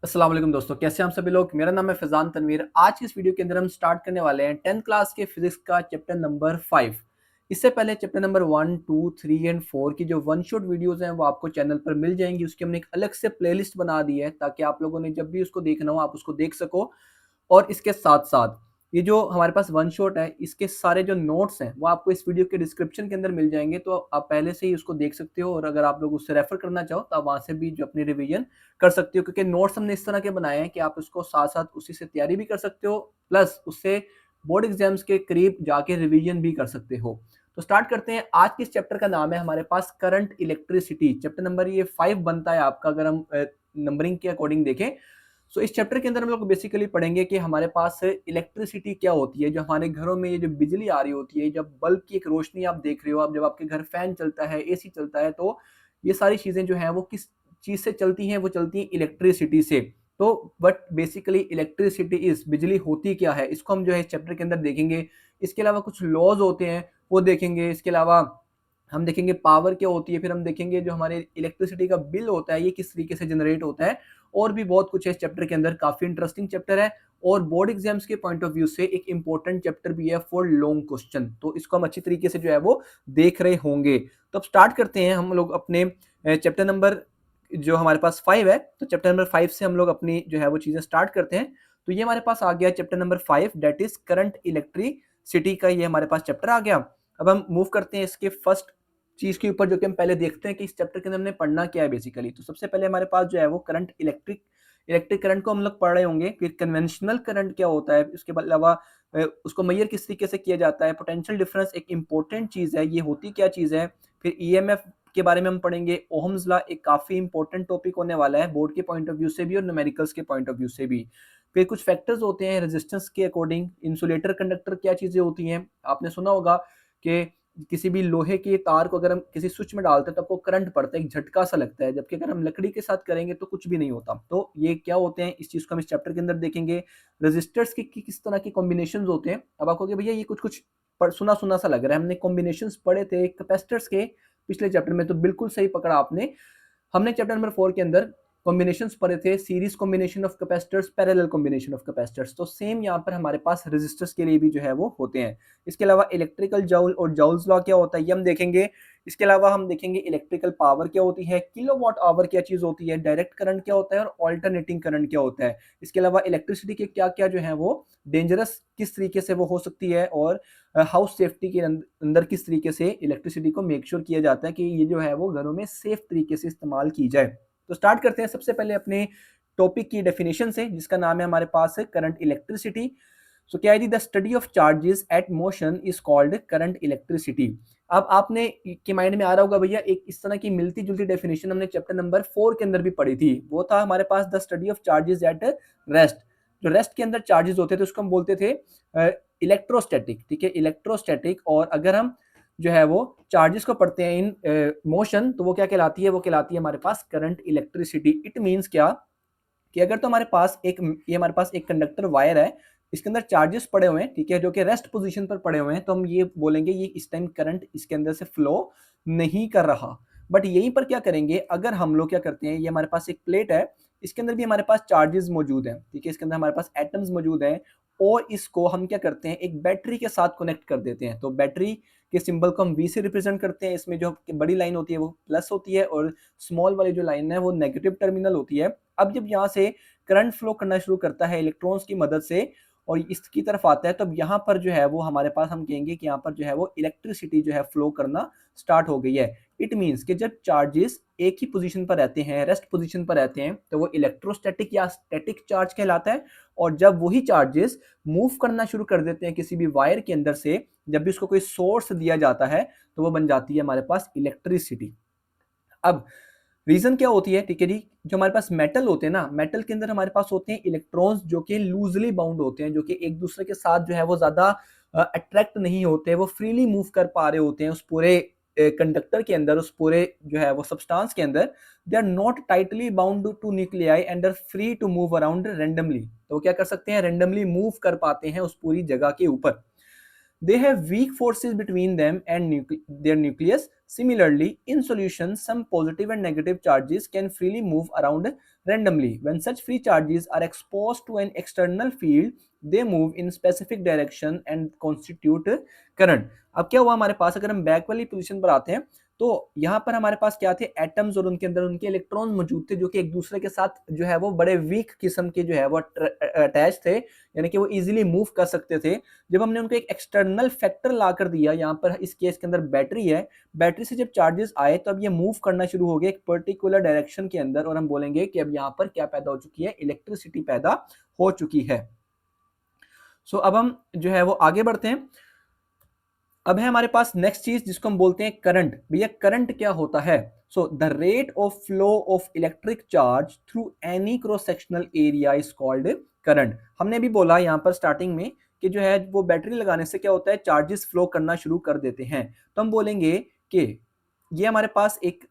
अस्सलाम वालेकुम दोस्तों, कैसे हैं हम सभी लोग। मेरा नाम है फैज़ान तनवीर। आज की इस वीडियो के अंदर हम स्टार्ट करने वाले हैं 10th क्लास के फिजिक्स का चैप्टर नंबर 5। इससे पहले चैप्टर नंबर 1, 2, 3 एंड 4 की जो वन शॉट वीडियोस हैं वो आपको चैनल पर मिल जाएंगी। उसकी हमने एक अलग से प्लेलिस्ट बना दी है ताकि आप लोगों ने जब भी उसको देखना हो आप उसको देख सको। और इसके साथ साथ ये जो हमारे पास वन शॉट है, इसके सारे जो नोट्स हैं वो आपको इस वीडियो के डिस्क्रिप्शन के अंदर मिल जाएंगे, तो आप पहले से ही उसको देख सकते हो। और अगर आप लोग उससे रेफर करना चाहो तो आप वहां से भी जो अपनी रिवीजन कर सकते हो, क्योंकि नोट्स हमने इस तरह के बनाए हैं कि आप उसको साथ साथ उसी से तैयारी भी कर सकते हो, प्लस उससे बोर्ड एग्जाम्स के करीब जाके रिवीजन भी कर सकते हो। तो स्टार्ट करते हैं। आज के इस चैप्टर का नाम है हमारे पास करंट इलेक्ट्रिसिटी। चैप्टर नंबर ये 5 बनता है आपका, अगर हम नंबरिंग के अकॉर्डिंग देखें। सो इस चैप्टर के अंदर हम लोग बेसिकली पढ़ेंगे कि हमारे पास इलेक्ट्रिसिटी क्या होती है। जो हमारे घरों में ये जो बिजली आ रही होती है, जब बल्ब की एक रोशनी आप देख रहे हो, आप जब आपके घर फैन चलता है, एसी चलता है, तो ये सारी चीजें जो है वो किस चीज से चलती हैं? वो चलती हैं इलेक्ट्रिसिटी से। तो बट बेसिकली इलेक्ट्रिसिटी इज, बिजली होती क्या है, इसको हम जो है इस चैप्टर के अंदर देखेंगे। इसके अलावा कुछ लॉज होते हैं वो देखेंगे। इसके अलावा हम देखेंगे पावर क्या होती है, फिर हम देखेंगे जो हमारे इलेक्ट्रिसिटी का बिल होता है ये किस तरीके से जनरेट होता है। और भी बहुत कुछ है इस चैप्टर के अंदर। काफी इंटरेस्टिंग चैप्टर है और बोर्ड एग्जाम्स के पॉइंट ऑफ व्यू से एक इंपॉर्टेंट चैप्टर भी है फॉर लॉन्ग क्वेश्चन। तो इसको हम अच्छी तरीके से जो है वो देख रहे होंगे। तो अब स्टार्ट करते हैं हम लोग अपने चैप्टर नंबर जो हमारे पास 5 है। तो चैप्टर नंबर 5 से हम लोग अपनी जो है वो चीजें स्टार्ट करते हैं। तो ये हमारे पास आ गया chapter number 5, that is current electricity का ये हमारे पास चैप्टर आ गया। अब हम मूव करते हैं इसके फर्स्ट चीज के ऊपर, जो कि हम पहले देखते हैं कि इस चैप्टर के अंदर हमने पढ़ना क्या है बेसिकली। तो सबसे पहले हमारे पास जो है वो करंट इलेक्ट्रिक करंट को हम लोग पढ़ रहे होंगे। फिर कन्वेंशनल करंट क्या होता है, उसके अलावा उसको मेजर किस तरीके से किया जाता है। पोटेंशियल डिफरेंस एक इंपॉर्टेंट चीज है, ये होती क्या चीज है। फिर ईएमएफ के बारे में हम पढ़ेंगे। ओहम्स लॉ एक काफी इंपॉर्टेंट टॉपिक होने वाला है बोर्ड के पॉइंट ऑफ व्यू से भी और न्यूमेरिकल्स के पॉइंट ऑफ व्यू से भी। फिर कुछ फैक्टर्स होते हैं रेजिस्टेंस के अकॉर्डिंग। इंसुलेटर कंडक्टर क्या चीजें होती हैं, आपने सुना होगा कि किसी भी लोहे के तार को अगर हम किसी स्विच में डालते हैं तो आपको करंट पड़ता है, एक झटका सा लगता है, जबकि अगर हम लकड़ी के साथ करेंगे तो कुछ भी नहीं होता। तो ये क्या होते हैं, इस चीज को हम इस चैप्टर के अंदर देखेंगे। रेजिस्टर्स के किस तरह के कॉम्बिनेशन होते हैं। अब आपको भैया ये कुछ कुछ सुना सुना सा लग रहा है, हमने कॉम्बिनेशन पढ़े थे कैपेसिटर्स के पिछले चैप्टर में, तो बिल्कुल सही पकड़ा आपने। हमने चैप्टर नंबर 4 के अंदर कॉम्बिनेशंस पढ़े थे, series combination of capacitors, parallel combination of capacitors. तो सेम यहाँ पर हमारे पास रेजिस्टर्स के लिए भी जो है वो होते हैं। इसके अलावा इलेक्ट्रिकल जॉउल और जॉउल्स लॉ क्या होता है ये हम देखेंगे। इसके अलावा हम देखेंगे इलेक्ट्रिकल पावर क्या होती है, किलोवाट आवर क्या चीज होती है, डायरेक्ट करंट क्या होता है और ऑल्टरनेटिंग करंट क्या होता है। इसके अलावा इलेक्ट्रिसिटी के क्या क्या जो है वो डेंजरस किस तरीके से वो हो सकती है, और हाउस सेफ्टी के अंदर किस तरीके से इलेक्ट्रिसिटी को मेक श्योर किया जाता है कि ये जो है वो घरों में सेफ तरीके से इस्तेमाल की जाए। तो स्टार्ट करते हैं सबसे पहले अपने टॉपिक की डेफिनेशन से, जिसका नाम है हमारे पास है करंट इलेक्ट्रिसिटी। सो क्या है जी, the study of charges at motion is called current electricity. अब आपने के माइंड में आ रहा होगा भैया एक इस तरह की मिलती जुलती डेफिनेशन हमने चैप्टर नंबर 4 के अंदर भी पढ़ी थी। वो था हमारे पास the study of charges at rest. जो रेस्ट के अंदर चार्जेस होते थे उसको हम बोलते थे इलेक्ट्रोस्टैटिक। ठीक है, इलेक्ट्रोस्टैटिक। और अगर हम जो है वो चार्जेस को पढ़ते हैं इन मोशन, तो वो क्या कहलाती है, वो कहलाती है हमारे पास करंट इलेक्ट्रिसिटी। इट मींस क्या कि अगर तो हमारे पास एक ये हमारे पास एक कंडक्टर वायर है, इसके अंदर चार्जेस पड़े हुए हैं, ठीक है, जो कि रेस्ट पोजीशन पर पड़े हुए हैं, तो हम ये बोलेंगे ये इस टाइम करंट इसके अंदर से फ्लो नहीं कर रहा। बट यहीं पर क्या करेंगे, अगर हम लोग क्या करते हैं, ये हमारे पास एक प्लेट है, इसके अंदर भी हमारे पास चार्जेस मौजूद हैं, ठीक है, इसके अंदर हमारे पास एटम्स मौजूद हैं, और इसको हम क्या करते हैं एक बैटरी के साथ कनेक्ट कर देते हैं। तो बैटरी के सिंबल को हम वी से रिप्रेजेंट करते हैं। इसमें जो बड़ी लाइन होती है वो प्लस होती है और स्मॉल वाली जो लाइन है वो नेगेटिव टर्मिनल होती है। अब जब यहाँ से करंट फ्लो करना शुरू करता है इलेक्ट्रॉन्स की मदद से और इसकी तरफ आता है, तब यहाँ पर जो है वो हमारे पास हम कहेंगे कि यहाँ पर जो है वो इलेक्ट्रिसिटी जो है फ्लो करना स्टार्ट हो गई है। इट मीन्स कि जब चार्जेस एक ही पोजीशन पर रहते हैं, रेस्ट पोजीशन पर रहते हैं, तो वो इलेक्ट्रोस्टैटिक या स्टैटिक चार्ज कहलाता है। और जब वही चार्जेस मूव करना शुरू कर देते हैं किसी भी वायर के अंदर से, जब भी उसको कोई सोर्स दिया जाता है, तो वो बन जाती है हमारे पास इलेक्ट्रिसिटी। अब रीजन क्या होती है, ठीक है जी, जो हमारे पास मेटल होते हैं ना, मेटल के अंदर हमारे पास होते हैं इलेक्ट्रॉन्स जो कि लूजली बाउंड होते हैं, जो कि एक दूसरे के साथ जो है वो ज्यादा अट्रैक्ट नहीं होते, वो फ्रीली मूव कर पा रहे होते हैं उस पूरे कंडक्टर के अंदर, उस पूरे जो है वो सब्सटेंस के अंदर। They are not tightly bound to nuclei and are free to move around randomly. तो वो क्या कर सकते हैं, रेंडमली मूव कर पाते हैं उस पूरी जगह के ऊपर। They have weak forces between them and their nucleus. Similarly, in solution, some positive and negative charges can freely move around randomly. When such free charges are exposed to an external field, they move in specific direction and constitute current. अब क्या हुआ हमारे पास, अगर हम back वाली position पर आते हैं तो यहाँ पर हमारे पास क्या थे, एटम्स और उनके अंदर उनके इलेक्ट्रॉन मौजूद थे जो कि एक दूसरे के साथ जो है वो बड़े वीक किस्म के जो है वो अटैच थे, यानी कि वो इजीली मूव कर सकते थे। जब हमने उनको एक एक्सटर्नल फैक्टर ला कर दिया, यहाँ पर इस केस के अंदर बैटरी है, बैटरी से जब चार्जेस आए तो अब ये मूव करना शुरू हो गए एक पर्टिकुलर डायरेक्शन के अंदर, और हम बोलेंगे कि अब यहाँ पर क्या पैदा हो चुकी है, इलेक्ट्रिसिटी पैदा हो चुकी है। सो अब हम जो है वो आगे बढ़ते हैं। अब है हमारे पास नेक्स्ट चीज जिसको हम बोलते हैं करंट। भैया करंट क्या होता है? So the rate of flow of electric charge through any cross sectional area is called current. हमने भी बोला यहाँ पर स्टार्टिंग में कि जो है वो बैटरी लगाने से क्या होता है, चार्जेस फ्लो करना शुरू कर देते हैं। तो हम बोलेंगे कि ये हमारे पास एक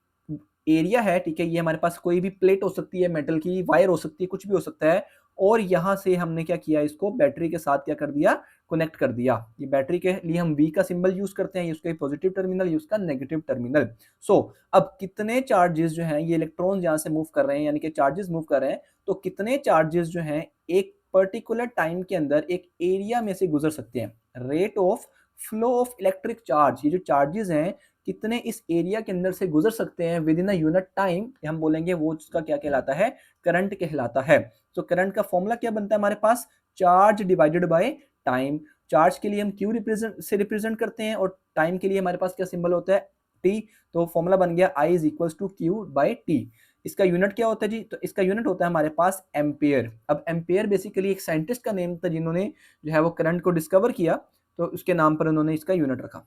एरिया है, ठीक है, ये हमारे पास कोई भी प्लेट हो सकती है, मेटल की वायर हो सकती है, कुछ भी हो सकता है, और यहां से हमने क्या किया, इसको बैटरी के साथ क्या कर दिया, कनेक्ट कर दिया। ये बैटरी के लिए हम V का सिंबल यूज करते हैं, उसका पॉजिटिव टर्मिनल, उसका नेगेटिव टर्मिनल। सो अब कितने चार्जेस जो हैं, ये इलेक्ट्रॉन जहां से मूव कर रहे हैं, यानी कि चार्जेस मूव कर रहे हैं, तो कितने चार्जेस जो हैं एक पर्टिकुलर टाइम के अंदर एक एरिया में से गुजर सकते हैं। Rate of flow of electric charge, ये जो चार्जेस हैं कितने इस एरिया के अंदर से गुजर सकते हैं with in a unit time, हम बोलेंगे वो उसका क्या कहलाता है, करंट कहलाता है। तो करंट का फॉर्मूला क्या बनता है हमारे पास, charge divided by time. Charge के लिए हम क्यू रिप्रेजेंट करते हैं और टाइम के लिए हमारे पास क्या सिंबल होता है, टी। तो फॉर्मूला बन गया I is equal to Q by T. इसका यूनिट क्या होता है जी, तो इसका यूनिट होता है हमारे पास एम्पेयर। अब एम्पेयर बेसिकली एक साइंटिस्ट का नेम था जिन्होंने जो है वो करंट को डिस्कवर किया, तो उसके नाम पर उन्होंने इसका यूनिट रखा।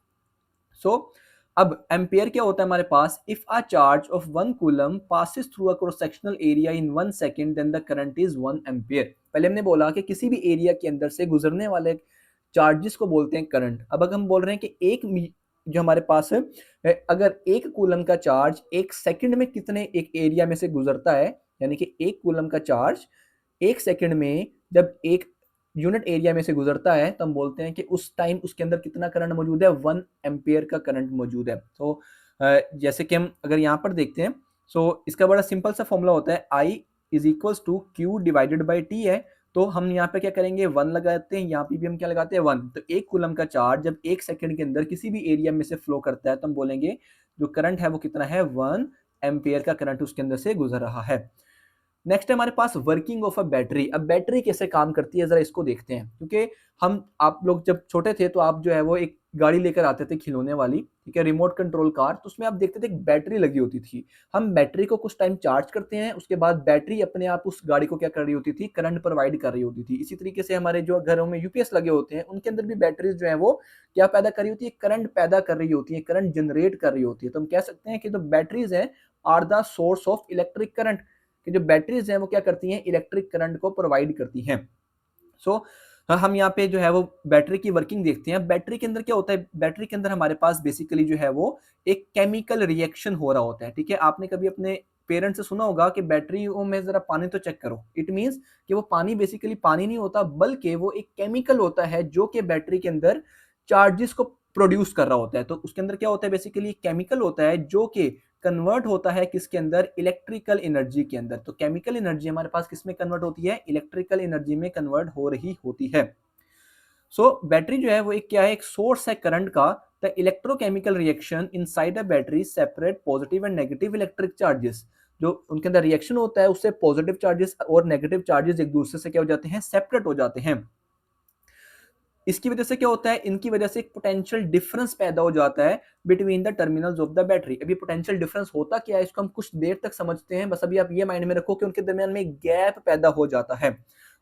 सो अब एम्पेयर क्या होता है हमारे पास, if a charge of 1 coulomb passes through a cross sectional area in 1 second then the current is 1 ampere. पहले हमने बोला कि किसी भी एरिया के अंदर से गुजरने वाले चार्जेस को बोलते हैं करंट। अब अगर हम बोल रहे हैं कि एक जो हमारे पास है, अगर 1 कूलम का चार्ज 1 सेकंड में कितने एक एरिया में से गुजरता है, यानी कि 1 कूलम का चार्ज 1 सेकंड में जब एक यूनिट एरिया में से गुजरता है तो हम बोलते हैं कि उस टाइम उसके अंदर कितना करंट मौजूद है, 1 एम्पियर का करंट मौजूद है। तो जैसे कि हम अगर यहाँ पर देखते हैं, सो इसका बड़ा सिंपल सा फॉर्मूला होता है I is equals to Q divided by T है। तो हम यहाँ पे क्या करेंगे, 1 लगाते हैं, यहाँ पे भी हम क्या लगाते हैं 1। तो 1 कूलम का चार्ज जब 1 सेकंड के अंदर किसी भी एरिया में से फ्लो करता है तो हम बोलेंगे जो करंट है वो कितना है, 1 एम्पियर का करंट उसके अंदर से गुजर रहा है। नेक्स्ट है हमारे पास वर्किंग ऑफ अ बैटरी। अब बैटरी कैसे काम करती है जरा इसको देखते हैं, क्योंकि आप लोग जब छोटे थे तो आप जो है वो एक गाड़ी लेकर आते थे खिलौने वाली, ठीक है, रिमोट कंट्रोल कार, तो उसमें आप देखते थे एक बैटरी लगी होती थी। हम बैटरी को कुछ टाइम चार्ज करते हैं, उसके बाद बैटरी अपने आप उस गाड़ी को क्या कर रही होती थी, करंट प्रोवाइड कर रही होती थी। इसी तरीके से हमारे जो घरों में यूपीएस लगे होते हैं उनके अंदर भी बैटरीज जो है वो क्या पैदा कर रही होती है, करंट पैदा कर रही होती है, करंट जनरेट कर रही होती है। तो हम कह सकते हैं कि जो बैटरीज है are the source of electric current, कि जो बैटरीज हैं वो क्या करती हैं, इलेक्ट्रिक करंट को प्रोवाइड करती हैं। सो हम यहाँ पे जो है वो बैटरी की वर्किंग देखते हैं। बैटरी के अंदर क्या होता है, बैटरी के अंदर हमारे पास बेसिकली जो है वो एक केमिकल रिएक्शन हो रहा होता है, ठीक है। आपने कभी अपने पेरेंट्स से सुना होगा कि बैटरियों में जरा पानी तो चेक करो। इट मींस कि वो पानी बेसिकली पानी नहीं होता, बल्कि वो एक केमिकल होता है जो कि बैटरी के अंदर चार्जेस को प्रोड्यूस कर रहा होता है। तो उसके अंदर क्या होता है, बेसिकली केमिकल होता है जो कि कन्वर्ट होता है किसके अंदर, इलेक्ट्रिकल एनर्जी के अंदर। तो केमिकल एनर्जी हमारे पास किस में कन्वर्ट होती है, इलेक्ट्रिकल एनर्जी में कन्वर्ट हो रही होती है। सो बैटरी जो है वो एक क्या है, एक सोर्स है करंट का। The electrochemical reaction inside a battery separate positive and negative electric charges. जो उनके अंदर रिएक्शन होता है उससे पॉजिटिव चार्जेस और नेगेटिव चार्जेस एक दूसरे से क्या हो जाते हैं, सेपरेट हो जाते हैं। इसकी वजह से क्या होता है, इनकी वजह से एक पोटेंशियल डिफरेंस पैदा हो जाता है between the terminals of the battery. अभी पोटेंशियल डिफरेंस होता क्या है इसको हम कुछ देर तक समझते हैं, बस अभी आप ये माइंड में रखो कि उनके दरमियान में गैप पैदा हो जाता है।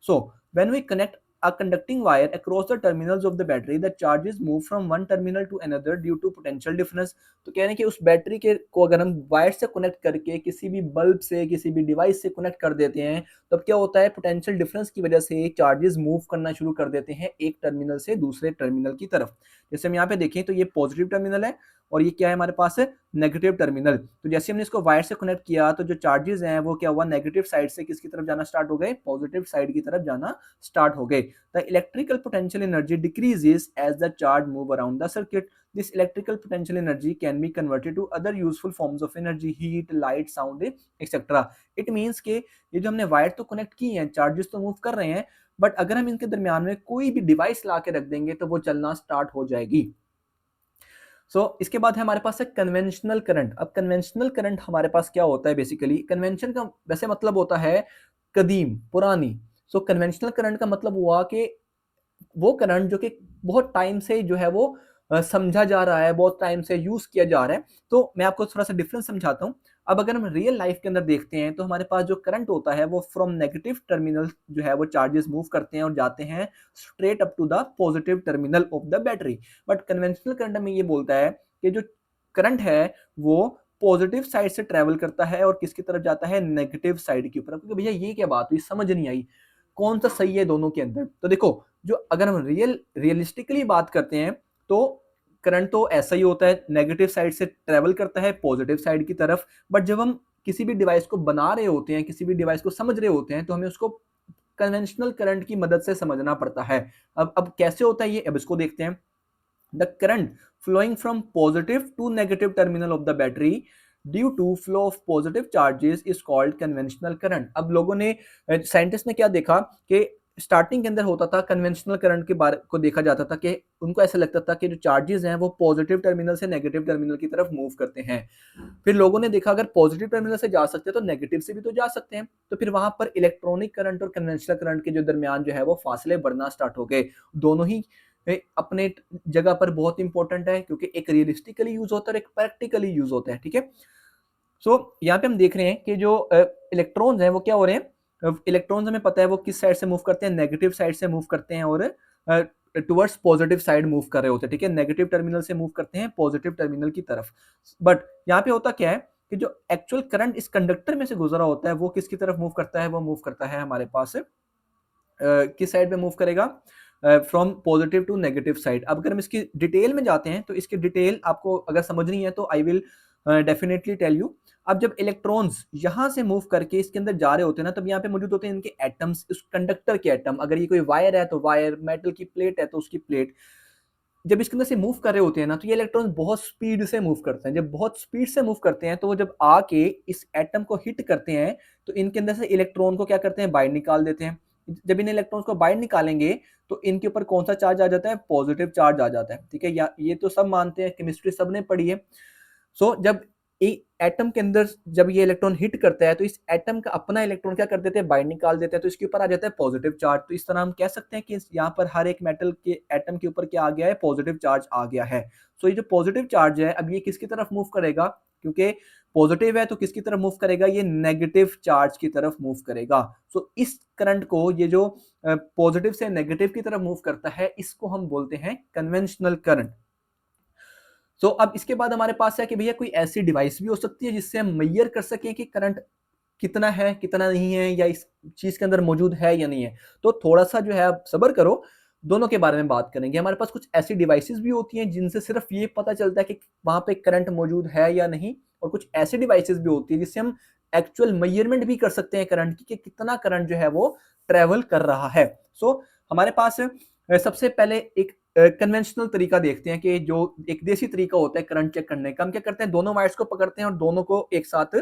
So when we connect a conducting wire across the terminals of the battery, the charges move from one terminal to another due to potential difference। तो कह रहे हैं कि उस बैटरी के को अगर हम वायर से कनेक्ट करके किसी भी बल्ब से किसी भी डिवाइस से कनेक्ट कर देते हैं, तब क्या होता है, पोटेंशियल डिफरेंस की वजह से चार्जेस मूव करना शुरू कर देते हैं एक टर्मिनल से दूसरे टर्मिनल की तरफ। जैसे हम यहाँ पे देखें तो ये पॉजिटिव टर्मिनल है और ये क्या है हमारे पास है नेगेटिव टर्मिनल। तो जैसे हमने इसको वायर से कनेक्ट किया तो जो चार्जेस हैं वो क्या हुआ नेगेटिव साइड से किसकी तरफ जाना स्टार्ट हो गए, पॉजिटिव साइड की तरफ जाना स्टार्ट हो गए। The electrical potential energy decreases as the charge move around the circuit. This electrical potential energy can be converted to other useful forms of energy, heat, light, sound, etc. It means कि ये जो हमने wire तो connect की हैं, charges तो move कर रहे हैं, बट अगर हम इनके दरमियान में कोई भी डिवाइस ला के रख देंगे तो वो चलना स्टार्ट हो जाएगी। इसके बाद है हमारे पास है कन्वेंशनल करंट। अब कन्वेंशनल करंट हमारे पास क्या होता है, बेसिकली कन्वेंशन का वैसे मतलब होता है कदीम, पुरानी। कन्वेंशनल करंट का मतलब हुआ कि वो करंट जो कि बहुत टाइम से जो है वो समझा जा रहा है, बहुत टाइम से यूज किया जा रहा है। तो मैं आपको थोड़ा सा डिफरेंस समझाता हूँ। अब अगर हम रियल लाइफ के अंदर देखते हैं तो हमारे पास जो करंट होता है वो फ्रॉम नेगेटिव टर्मिनल जो है वो चार्जेस मूव करते हैं और जाते हैं straight up to the positive terminal of the battery. But conventional current में ये बोलता है कि जो करंट है वो पॉजिटिव साइड से ट्रेवल करता है और किसकी तरफ जाता है, नेगेटिव साइड के ऊपर। क्योंकि भैया ये क्या बात हुई, समझ नहीं आई कौन सा सही है दोनों के अंदर। तो देखो, जो अगर हम रियलिस्टिकली बात करते हैं तो करंट तो ऐसा ही होता है, नेगेटिव साइड से ट्रेवल करता है पॉजिटिव साइड की तरफ। बट जब हम किसी भी डिवाइस को बना रहे होते हैं, किसी भी डिवाइस को समझ रहे होते हैं, तो हमें उसको कन्वेंशनल करंट की मदद से समझना पड़ता है। अब कैसे होता है ये, अब इसको देखते हैं। The current flowing from positive to negative terminal of the battery due to flow of positive charges is called conventional current। अब लोगों ने, साइंटिस्ट ने क्या देखा कि स्टार्टिंग के अंदर होता था कन्वेंशनल करंट के बारे को देखा जाता था कि उनको ऐसा लगता था कि जो चार्जेस हैं वो पॉजिटिव टर्मिनल से नेगेटिव टर्मिनल की तरफ मूव करते हैं। फिर लोगों ने देखा अगर पॉजिटिव टर्मिनल से जा सकते हैं तो नेगेटिव से भी तो जा सकते हैं। तो फिर वहां पर इलेक्ट्रॉनिक करंट और कन्वेंशनल करंट के जो दरमियान जो है वो फासले बढ़ना स्टार्ट हो गए। दोनों ही अपने जगह पर बहुत इंपॉर्टेंट है, क्योंकि एक रियलिस्टिकली यूज होता है और एक प्रैक्टिकली यूज होता है। ठीक है, यहाँ पे हम देख रहे हैं कि जो इलेक्ट्रॉन्स हैं वो क्या हो रहे हैं, इलेक्ट्रॉन्स हमें पता है वो किस साइड से मूव करते हैं, नेगेटिव साइड से मूव करते हैं और टुवर्ड्स पॉजिटिव साइड मूव कर रहे होते हैं। ठीक है, नेगेटिव टर्मिनल से मूव करते हैं पॉजिटिव टर्मिनल की तरफ। बट यहाँ पे होता क्या है कि जो एक्चुअल करंट इस कंडक्टर में से गुजरा होता है वो किसकी तरफ मूव करता है, वो मूव करता है हमारे पास किस साइड पे मूव करेगा, from positive to negative side. अब अगर हम इसकी डिटेल में जाते हैं तो इसकी डिटेल आपको अगर समझनी है तो I will definitely tell you. अब जब इलेक्ट्रॉन्स यहां से मूव करके इसके अंदर जा रहे होते हैं ना, तब यहाँ पे मौजूद होते हैं इनके एटम्स, उस कंडक्टर के एटम। अगर ये कोई वायर है तो वायर, मेटल की प्लेट है तो उसकी प्लेट। जब इसके अंदर से मूव कर रहे होते हैं ना तो ये इलेक्ट्रॉन बहुत स्पीड से मूव करते हैं। जब बहुत स्पीड से मूव करते हैं तो वो जब आके इस एटम को हिट करते हैं तो इनके अंदर से इलेक्ट्रॉन को क्या करते हैं, बाहर निकाल देते हैं। जब इन इलेक्ट्रॉन्स को बाहर निकालेंगे तो इनके ऊपर कौन सा चार्ज आ जाता है, पॉजिटिव चार्ज आ जाता है। ठीक है, या ये तो सब मानते हैं, केमिस्ट्री सबने पढ़ी है। जब एटम के अंदर जब ये इलेक्ट्रॉन हिट करता है तो इस एटम का अपना इलेक्ट्रॉन क्या कर देते हैं, बाहर निकाल देते हैं, तो इसके ऊपर आ जाता है पॉजिटिव चार्ज। तो इस तरह हम कह सकते हैं कि यहाँ पर हर एक मेटल के एटम के ऊपर क्या आ गया है, पॉजिटिव चार्ज आ गया है। ये जो पॉजिटिव चार्ज है अब ये किसकी तरफ मूव करेगा, क्योंकि पॉजिटिव है तो किसकी तरफ मूव करेगा, ये नेगेटिव चार्ज की तरफ मूव करेगा। इस करंट को, ये जो पॉजिटिव से नेगेटिव की तरफ मूव करता है, इसको हम बोलते हैं कन्वेंशनल करंट। अब इसके बाद हमारे पास है कि भैया कोई ऐसी डिवाइस भी हो सकती है जिससे हम मेजर कर सकें कि करंट कितना है कितना नहीं है, या इस चीज के अंदर मौजूद है या नहीं है। तो थोड़ा सा जो है आप सब्र करो, दोनों के बारे में बात करेंगे। हमारे पास कुछ ऐसी डिवाइसेस भी होती हैं जिनसे सिर्फ ये पता चलता है कि वहां पे करंट मौजूद है या नहीं, और कुछ ऐसी डिवाइसेस भी होती है जिससे हम एक्चुअल मेजरमेंट भी कर सकते हैं करंट की, कि कितना करंट जो है वो ट्रेवल कर रहा है। हमारे पास सबसे पहले एक कन्वेंशनल तरीका देखते हैं कि जो एक देसी तरीका होता है करंट चेक करने का। हम क्या करते हैं, दोनों वायर्स को पकड़ते हैं और दोनों को एक साथ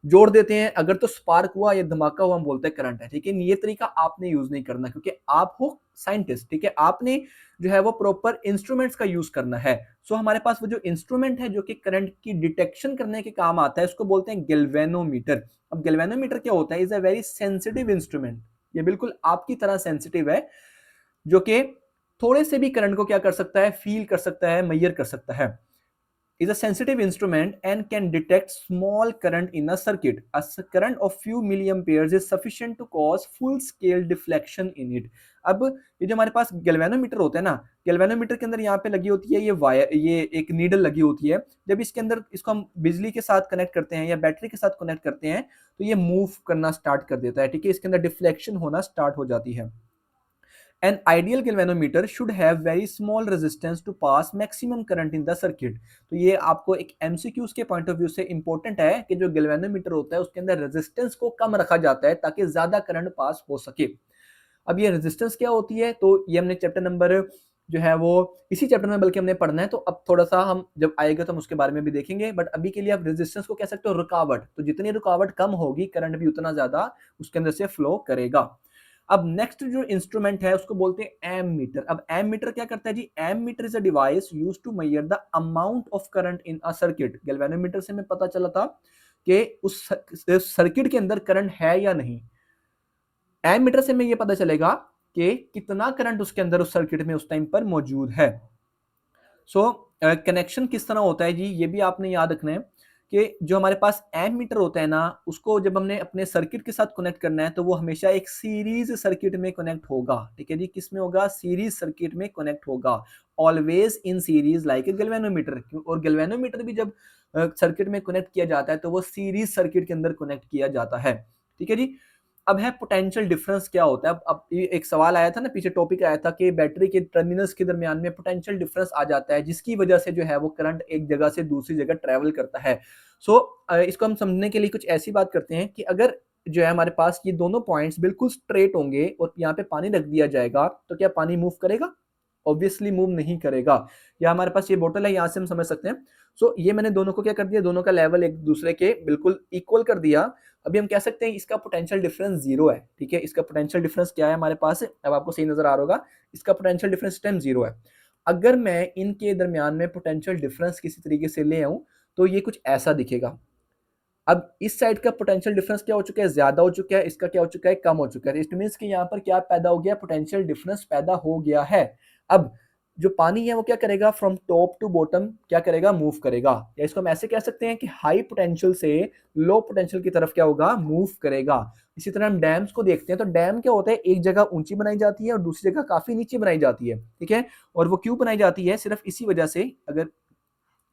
जोड़ देते हैं। अगर तो स्पार्क हुआ या धमाका हुआ हम बोलते हैं करंट है। ठीक है, ये तरीका आपने यूज नहीं करना, क्योंकि आप हो साइंटिस्ट। ठीक है, आपने जो है वो प्रॉपर इंस्ट्रूमेंट्स का यूज करना है। हमारे पास वो जो इंस्ट्रूमेंट है जो कि करंट की डिटेक्शन करने के काम आता है, उसको बोलते हैं गैल्वेनोमीटर। अब गैल्वेनोमीटर क्या होता है, is a very sensitive instrument. ये बिल्कुल आपकी तरह सेंसिटिव है, जो कि थोड़े से भी करंट को क्या कर सकता है, फील कर सकता है, मेजर कर सकता है। is a sensitive instrument and can detect small current in a circuit. A current of few milliamperes is sufficient to cause full scale deflection in it. अब ये जो हमारे पास गैल्वेनोमीटर होता है ना, गैल्वेनोमीटर के अंदर यहाँ पे लगी होती है ये वायर, ये एक नीडल लगी होती है। जब इसके अंदर इसको हम बिजली के साथ कनेक्ट करते हैं या बैटरी के साथ कनेक्ट करते हैं तो ये मूव करना स्टार्ट कर देता है। ठीक है, इसके अंदर डिफ्लेक्शन होना स्टार्ट हो जाती है। An ideal galvanometer should have very small resistance to pass maximum current in the circuit. तो ये आपको एक एमसीक्यूज के पॉइंट ऑफ व्यू से इंपॉर्टेंट है कि जो गैल्वेनोमीटर होता है उसके अंदर रेजिस्टेंस को कम रखा जाता है ताकि ज्यादा करंट पास हो सके। अब ये रेजिस्टेंस क्या होती है, तो ये हमने चैप्टर नंबर जो है वो इसी चैप्टर में बल्कि हमने पढ़ना है, तो अब थोड़ा सा हम जब आएगा तो हम उसके बारे में भी देखेंगे, बट अभी के लिए आप रेजिस्टेंस को कह सकते हो रुकावट। तो जितनी रुकावट कम होगी करंट भी उतना ज्यादा उसके अंदर से फ्लो करेगा। अब नेक्स्ट जो इंस्ट्रूमेंट है उसको बोलते हैं एम मीटर। अब एम मीटर क्या करता है जी, ammeter is a device used to measure the amount of current in a circuit. Galvanometer से हमें पता चला था कि उस सर्किट के अंदर करंट है या नहीं। एम मीटर से हमें ये पता चलेगा कि कितना करंट उसके अंदर उस सर्किट में उस टाइम पर मौजूद है। सो कनेक्शन किस तरह होता है जी, ये भी आपने याद रखना है कि जो हमारे पास एम मीटर होता है ना, उसको जब हमने अपने सर्किट के साथ कनेक्ट करना है तो वो हमेशा एक सीरीज सर्किट में कनेक्ट होगा। ठीक है जी, किस में होगा, सीरीज सर्किट में कनेक्ट होगा, always in series like a galvanometer. और गैल्वेनोमीटर भी जब सर्किट में कनेक्ट किया जाता है तो वो सीरीज सर्किट के अंदर कनेक्ट किया जाता है। ठीक है जी। अब है पोटेंशियल डिफरेंस क्या होता है। अब ये एक सवाल आया था ना, पीछे टॉपिक आया था कि बैटरी के टर्मिनल्स के दरमियान में पोटेंशियल डिफरेंस आ जाता है जिसकी वजह से जो है वो करंट एक जगह से दूसरी जगह ट्रेवल करता है। सो इसको हम समझने के लिए कुछ ऐसी बात करते हैं कि अगर जो है हमारे पास ये दोनों पॉइंट्स बिल्कुल स्ट्रेट होंगे और यहाँ पे पानी रख दिया जाएगा तो क्या पानी मूव करेगा? ऑब्वियसली मूव नहीं करेगा। या हमारे पास ये बोतल है, यहाँ से हम समझ सकते हैं। सो ये मैंने दोनों को क्या कर दिया, दोनों का लेवल एक दूसरे के बिल्कुल इक्वल कर दिया। अभी हम कह सकते हैं इसका पोटेंशियल डिफरेंस जीरो है। ठीक है, इसका पोटेंशियल डिफरेंस क्या है हमारे पास, अब आपको सही नजर आ रहा होगा, इसका पोटेंशियल डिफरेंस इस टाइम जीरो है। अगर मैं इनके दरमियान में पोटेंशियल डिफरेंस किसी तरीके से ले आऊं तो ये कुछ ऐसा दिखेगा। अब इस साइड का पोटेंशियल डिफरेंस क्या हो चुका है, ज्यादा हो चुका है, इसका क्या हो चुका है, कम हो चुका है। इट मींस कि यहाँ पर क्या पैदा हो गया, पोटेंशियल डिफरेंस पैदा हो गया है। अब जो पानी है वो क्या करेगा, फ्रॉम टॉप टू बॉटम क्या करेगा, मूव करेगा। या इसको हम ऐसे कह सकते हैं कि हाई पोटेंशियल से लो पोटेंशियल की तरफ क्या होगा, मूव करेगा। इसी तरह हम डैम्स को देखते हैं तो डैम क्या होता है, एक जगह ऊंची बनाई जाती है और दूसरी जगह काफी नीचे बनाई जाती है। ठीक है, और वो क्यों बनाई जाती है, सिर्फ इसी वजह से, अगर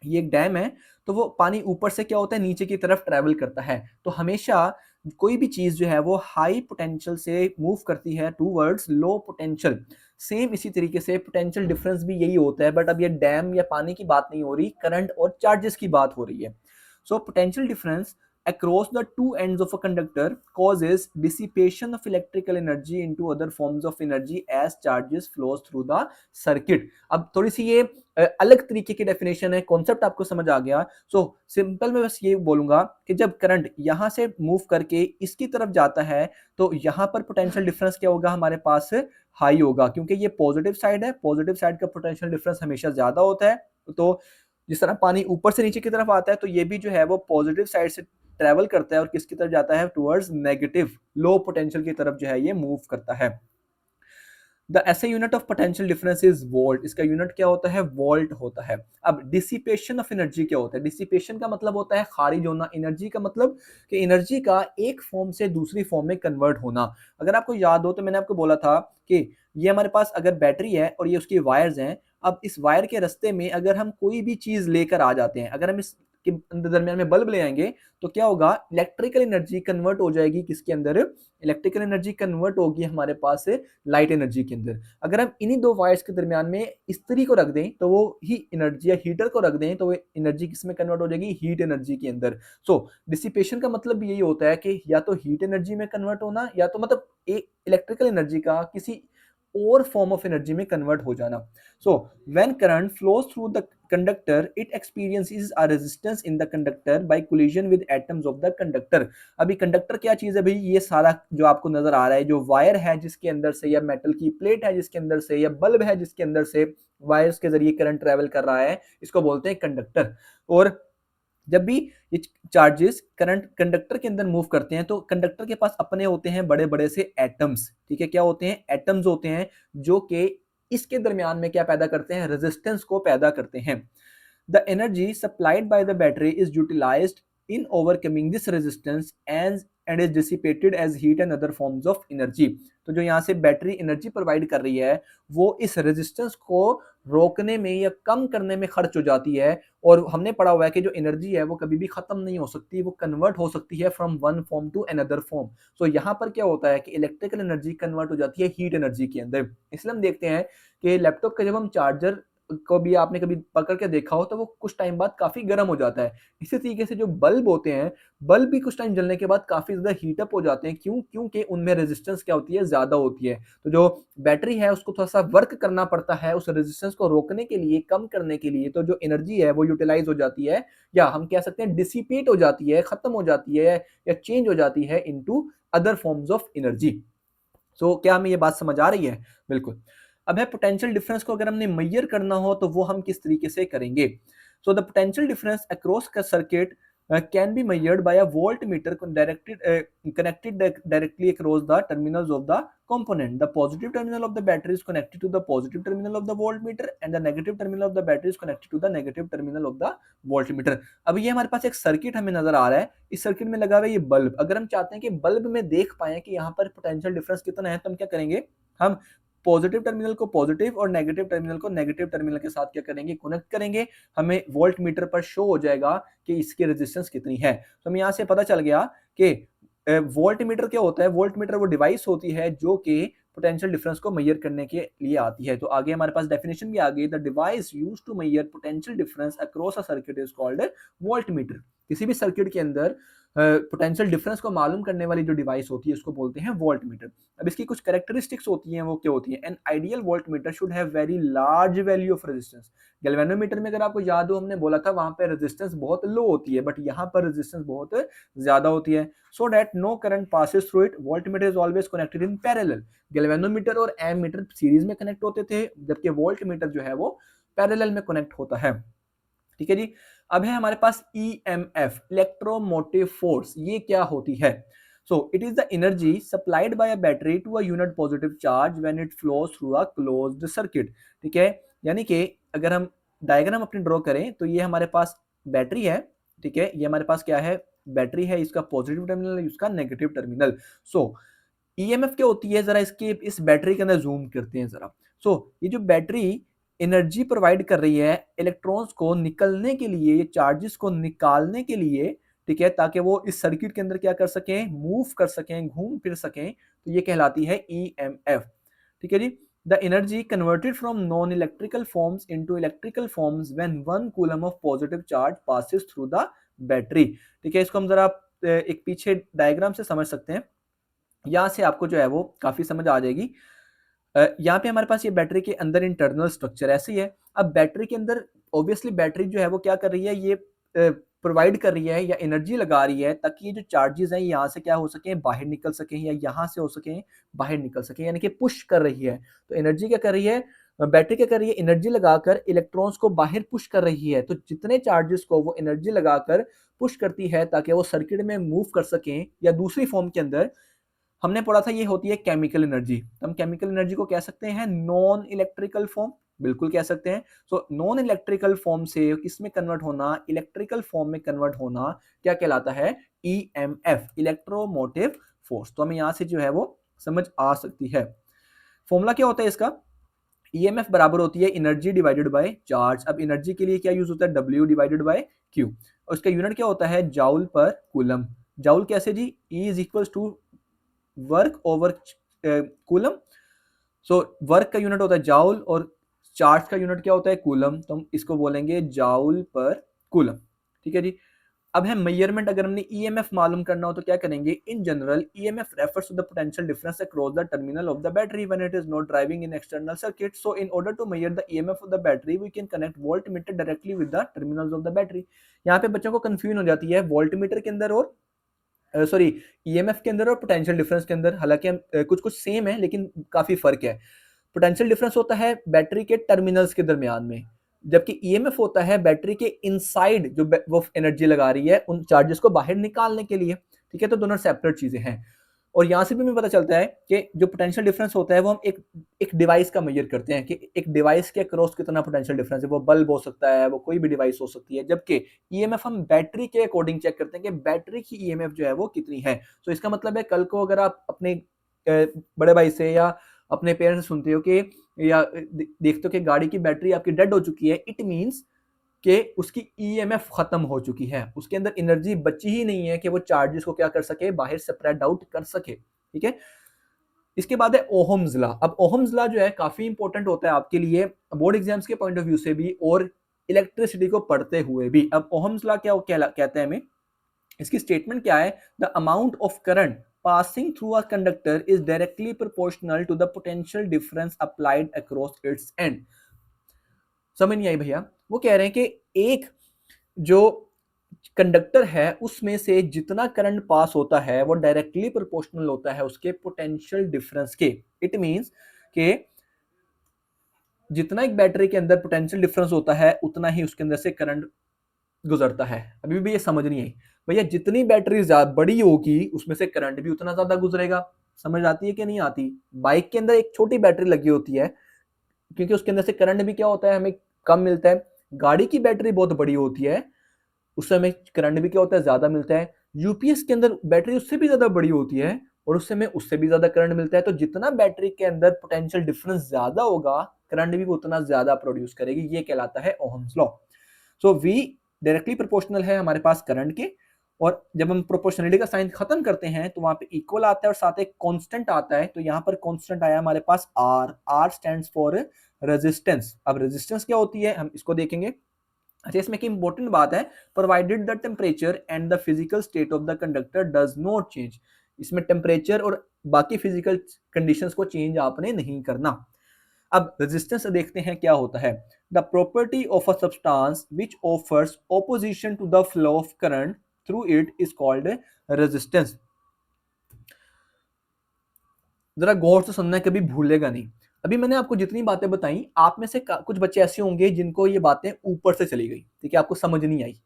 ये एक डैम है तो वो पानी ऊपर से क्या होता है, नीचे की तरफ ट्रेवल करता है। तो हमेशा कोई भी चीज जो है वो हाई पोटेंशियल से मूव करती है टूवर्ड्स लो पोटेंशियल। सेम इसी तरीके से पोटेंशियल डिफरेंस भी यही होता है, बट अब ये डैम या पानी की बात नहीं हो रही, करंट और चार्जेस की बात हो रही है। So potential difference across the two ends of a conductor causes dissipation of electrical energy into other forms of energy as charges flows through the circuit। अब थोड़ी सी ये अलग तरीके की डेफिनेशन है, कॉन्सेप्ट आपको समझ आ गया। सो सिंपल में बस ये बोलूंगा कि जब करंट यहां से मूव करके इसकी तरफ जाता है तो यहां पर पोटेंशियल डिफरेंस क्या होगा, हमारे पास हाई होगा, क्योंकि ये पॉजिटिव साइड है, पॉजिटिव साइड का पोटेंशियल डिफरेंस हमेशा ज्यादा होता है। तो जिस तरह पानी ऊपर से नीचे की तरफ आता है तो ये भी जो है वो पॉजिटिव साइड से ट्रेवल करता है और किसकी तरफ जाता है, टुवर्ड्स नेगेटिव लो पोटेंशियल की तरफ जो है ये मूव करता है। द ऐसे unit of potential difference is volt. इसका यूनिट क्या होता है, वोल्ट होता है। अब डिसिपेशन ऑफ एनर्जी क्या होता है, डिसिपेशन का मतलब होता है खारिज होना, एनर्जी का मतलब कि एनर्जी का एक फॉर्म से दूसरी फॉर्म में कन्वर्ट होना। अगर आपको याद हो तो मैंने आपको बोला था कि ये हमारे पास अगर बैटरी है और ये उसकी वायर्स हैं, अब इस वायर के रास्ते में अगर हम कोई भी चीज लेकर आ जाते हैं, अगर हम इस के दरमियान में बल्ब ले आएंगे तो क्या होगा, इलेक्ट्रिकल एनर्जी कन्वर्ट हो जाएगी किसके अंदर, इलेक्ट्रिकल एनर्जी कन्वर्ट होगी हमारे पास लाइट एनर्जी के अंदर। अगर हम इन्हीं दो वायर्स के दरमियान में इस्त्री को रख दें तो वो ही एनर्जी, या हीटर को रख दें तो वो एनर्जी किस में कन्वर्ट हो जाएगी, हीट एनर्जी के अंदर। सो डिसिपेशन का मतलब यही होता है कि या तो हीट एनर्जी में कन्वर्ट होना, या तो मतलब एक इलेक्ट्रिकल एनर्जी का किसी और फॉर्म ऑफ एनर्जी में कन्वर्ट हो जाना। So when current flows through the conductor it experiences a resistance in the conductor by collision with atoms of the conductor. अभी कंडक्टर क्या चीज है भाई, ये सारा जो आपको नजर आ रहा है, जो वायर है जिसके अंदर से, या मेटल की प्लेट है जिसके अंदर से, या बल्ब है जिसके अंदर से वायर्स के जरिए करंट ट्रेवल कर रहा है, इसको बोलते हैं कंडक्टर। और जब भी ये चार्जेस करंट कंडक्टर के अंदर मूव करते हैं तो कंडक्टर के पास अपने होते हैं बड़े बड़े से एटम्स। ठीक है, क्या होते हैं, एटम्स होते हैं, जो कि इसके दरमियान में क्या पैदा करते हैं, रेजिस्टेंस को पैदा करते हैं। The energy supplied by the battery is utilised in overcoming this resistance and is dissipated as heat and other forms of energy. तो जो यहाँ से बैटरी एनर्जी प्रोवाइड कर रही है वो इस रेजिस्टेंस को रोकने में या कम करने में खर्च हो जाती है। और हमने पढ़ा हुआ है कि जो एनर्जी है वो कभी भी खत्म नहीं हो सकती, वो कन्वर्ट हो सकती है from one form to another form. So यहाँ पर क्या होता है कि इलेक्ट्रिकल एनर्जी कन्वर्ट हो जाती है हीट एनर्जी के अंदर। इसलिए हम देखते हैं कि लैपटॉप का जब हम चार्जर को भी आपने कभी पकड़ के देखा हो तो वो कुछ टाइम बाद काफी गर्म हो जाता है। इसी तरीके से जो बल्ब होते हैं, बल्ब भी कुछ टाइम जलने के बाद काफी ज्यादा हीटअप हो जाते हैं। क्यों? क्योंकि उनमें रेजिस्टेंस क्या होती है, ज्यादा होती है। तो जो बैटरी है उसको थोड़ा सा वर्क करना पड़ता है उस रेजिस्टेंस को रोकने के लिए, कम करने के लिए। तो जो एनर्जी है वो यूटिलाइज हो जाती है, या हम कह सकते हैं डिसिपेट हो जाती है, खत्म हो जाती है या चेंज हो जाती है into other forms of energy. So क्या हमें ये बात समझ आ रही है? बिल्कुल। अब है पोटेंशियल डिफरेंस को अगर हमने मेजर करना हो तो वो हम किस तरीके से करेंगे? So the potential difference across का circuit can be measured by a voltmeter connected directly across the terminals of the component. The positive terminal of the battery is connected to the positive terminal of the voltmeter and the negative terminal of the battery is connected to the negative terminal of the voltmeter. अब ये हमारे पास एक circuit हमें नजर आ रहा है, इस circuit में लगा हुआ है ये बल्ब। अगर हम चाहते हैं कि बल्ब में देख पाए कि यहाँ पर पोटेंशियल डिफरेंस कितना है तो हम क्या करेंगे, हम पॉजिटिव टर्मिनल को पॉजिटिव और नेगेटिव टर्मिनल को नेगेटिव टर्मिनल के साथ क्या करेंगे, कनेक्ट करेंगे। हमें वोल्ट मीटर पर शो हो जाएगा कि इसकी रेजिस्टेंस कितनी है। तो हमें यहाँ से पता चल गया कि वोल्ट मीटर क्या होता है। वोल्ट मीटर वो डिवाइस होती है जो कि पोटेंशियल डिफरेंस को मेजर करने के लिए आती है। तो आगे हमारे पास डेफिनेशन भी आ गई, the device used to measure potential difference across a circuit is called voltmeter. किसी भी सर्किट के अंदर पोटेंशियल डिफरेंस को मालूम करने वाली जो डिवाइस होती है उसको बोलते हैं वोल्ट मीटर। अब इसकी कुछ कैरेक्टरिस्टिक्स होती हैं, वो क्या होती है? An ideal volt meter should have very large value of resistance. Galvanometer में अगर आपको याद हो हमने बोला था वहां पे रेजिस्टेंस बहुत लो होती है, बट यहाँ पर रेजिस्टेंस बहुत ज्यादा होती है। So that no current passes through it. Voltmeter is always connected in parallel. Galvanometer और एम मीटर सीरीज में कनेक्ट होते थे, जबकि वोल्ट मीटर जो है वो पैरेलल में कनेक्ट होता है। ठीक है जी। अब है हमारे पास EMF, इलेक्ट्रोमोटिव फोर्स। ये क्या होती है? So it is the energy supplied by a battery to a unit positive charge when it flows through a closed circuit. ठीक है, यानी कि अगर हम डायग्राम अपनी ड्रॉ करें तो ये हमारे पास बैटरी है। ठीक है, ये हमारे पास क्या है, बैटरी है, इसका पॉजिटिव टर्मिनल, इसका नेगेटिव टर्मिनल। सो EMF क्या होती है, जरा इसके इस बैटरी के अंदर जूम करते हैं जरा। सो ये जो बैटरी एनर्जी प्रोवाइड कर रही है इलेक्ट्रॉन्स को निकलने के लिए, ये चार्जेस को निकालने के लिए, ठीक है, ताकि वो इस सर्किट के अंदर क्या कर सकें, मूव कर सकें, घूम फिर सकें। तो ये कहलाती है EMF। ठीक है जी। The energy converted from non electrical forms into electrical forms when 1 coulomb of positive charge passes through the battery. ठीक है, इसको हम जरा एक पीछे डायग्राम से समझ सकते हैं, यहाँ से आपको जो है वो काफी समझ आ जाएगी। यहाँ पे हमारे पास ये बैटरी के अंदर इंटरनल स्ट्रक्चर ऐसे ही है। अब बैटरी के अंदर ऑब्वियसली बैटरी जो है वो क्या कर रही है, ये प्रोवाइड कर रही है या एनर्जी लगा रही है ताकि ये जो चार्जेस हैं यहाँ से क्या हो सके, बाहर निकल सकें, या यहाँ से हो सके बाहर निकल सके, यानी कि पुश कर रही है। तो एनर्जी क्या कर रही है, बैटरी क्या कर रही है, एनर्जी लगाकर इलेक्ट्रॉन्स को बाहर पुश कर रही है। तो जितने चार्जेस को वो एनर्जी लगाकर पुश करती है ताकि वो सर्किट में मूव कर सकें, या दूसरी फॉर्म के अंदर हमने पढ़ा था ये होती है केमिकल एनर्जी। हम केमिकल एनर्जी को कह सकते हैं नॉन इलेक्ट्रिकल फॉर्म, बिल्कुल कह सकते हैं। सो नॉन इलेक्ट्रिकल फॉर्म से किसमें कन्वर्ट होना, इलेक्ट्रिकल फॉर्म में कन्वर्ट होना क्या कहलाता है, EMF, इलेक्ट्रोमोटिव फोर्स। तो हमें यहाँ से जो है वो समझ आ सकती है। फॉर्मूला क्या होता है इसका, EMF बराबर होती है एनर्जी डिवाइडेड बाय चार्ज। अब एनर्जी के लिए क्या यूज होता है, W डिवाइडेड बाय Q। और उसका यूनिट क्या होता है, जाउल पर कूलम। जाउल कैसे जी, E is equal to work over coulomb. So work का यूनिट होता है जाउल और चार्ज का यूनिट क्या होता है, कूलम। तो हम इसको बोलेंगे जाउल पर कूलम। ठीक है जी। अब है मेजरमेंट, अगर हमने EMF मालूम करना हो तो क्या करेंगे, in general EMF refers to the potential difference across the terminal of the battery when it is not driving in external circuit. So in order to measure the EMF of the battery we can connect voltmeter directly with the terminals of the battery. यहाँ पे बच्चों को confusion हो जाती है voltmeter के अंदर और सॉरी EMF के अंदर और पोटेंशियल डिफरेंस के अंदर। हालांकि कुछ कुछ सेम है लेकिन काफी फर्क है। पोटेंशियल डिफरेंस होता है बैटरी के टर्मिनल्स के दरमियान में, जबकि EMF होता है बैटरी के इनसाइड, जो वो एनर्जी लगा रही है उन चार्जेस को बाहर निकालने के लिए। ठीक है, तो दोनों सेपरेट चीजें हैं। और यहाँ से भी हमें पता चलता है कि जो पोटेंशियल डिफरेंस होता है वो हम एक डिवाइस का मेजर करते हैं कि एक डिवाइस के अक्रॉस कितना पोटेंशियल डिफरेंस है। वो बल्ब हो सकता है, वो कोई भी डिवाइस हो सकती है, जबकि ईएमएफ हम बैटरी के अकॉर्डिंग चेक करते हैं कि बैटरी की ईएमएफ जो है वो कितनी है। तो इसका मतलब है कल को अगर आप अपने बड़े भाई से या अपने पेरेंट्स से सुनते हो कि या देखते हो कि गाड़ी की बैटरी आपकी डेड हो चुकी है, इट मीन्स कि उसकी ईएमएफ खत्म हो चुकी है, उसके अंदर एनर्जी बची ही नहीं है कि वो चार्जेस को क्या कर सके, बाहर स्प्रेड आउट कर सके। ठीक है, इसके बाद है ओहम्स लॉ। अब ओहम्स लॉ जो है काफी इंपॉर्टेंट होता है आपके लिए बोर्ड एग्जाम्स के पॉइंट ऑफ व्यू से भी और इलेक्ट्रिसिटी को पढ़ते हुए भी। अब ओहम्स लॉ क्या कहता है हमें, इसकी स्टेटमेंट क्या है, the amount of current passing through a conductor is directly proportional to the potential difference applied across its end। समझ नहीं आई भैया? वो कह रहे हैं कि एक जो कंडक्टर है उसमें से जितना करंट पास होता है वो डायरेक्टली प्रोपोर्शनल होता है उसके पोटेंशियल डिफरेंस के। इट मींस कि जितना एक बैटरी के अंदर पोटेंशियल डिफरेंस होता है उतना ही उसके अंदर से करंट गुजरता है। अभी भी ये समझ नहीं आई भैया, जितनी बैटरी बड़ी होगी उसमें से करंट भी उतना ज्यादा गुजरेगा। समझ आती है कि नहीं आती? बाइक के अंदर एक छोटी बैटरी लगी होती है क्योंकि उसके अंदर से करंट भी क्या होता है, हमें कम मिलता है। गाड़ी की बैटरी बहुत बड़ी होती है, उससे हमें करंट भी क्या होता है, ज्यादा मिलता है। यूपीएस के अंदर बैटरी उससे भी ज्यादा बड़ी होती है और उससे हमें उससे भी ज्यादा करंट मिलता है। तो जितना बैटरी के अंदर पोटेंशियल डिफरेंस ज्यादा होगा, करंट भी उतना ज्यादा प्रोड्यूस करेगी। ये कहलाता है Ohm's law. So V directly proportional है हमारे पास करंट के, और जब हम प्रोपोर्शनलिटी का साइन खत्म करते हैं तो वहां पे इक्वल आता है और साथ एक कांस्टेंट आता है। तो यहाँ पर कांस्टेंट आया हमारे पास R. R stands for resistance. अब रेजिस्टेंस क्या होती है हम इसको देखेंगे। अच्छा, इसमें एक इंपॉर्टेंट बात है, provided the temperature and the physical state of the conductor does not change. इसमें टेम्परेचर और बाकी फिजिकल कंडीशंस को चेंज आपने नहीं करना। अब रेजिस्टेंस देखते हैं क्या होता है। The property of a substance which offers opposition to the flow of current through it is called resistance. जरा गौर से सुनना, कभी भूलेगा नहीं। अभी मैंने आपको जितनी बातें बताई, आप में से कुछ बच्चे ऐसे होंगे जिनको ये बातें ऊपर से चली गई, ठीक है, आपको समझ नहीं आई,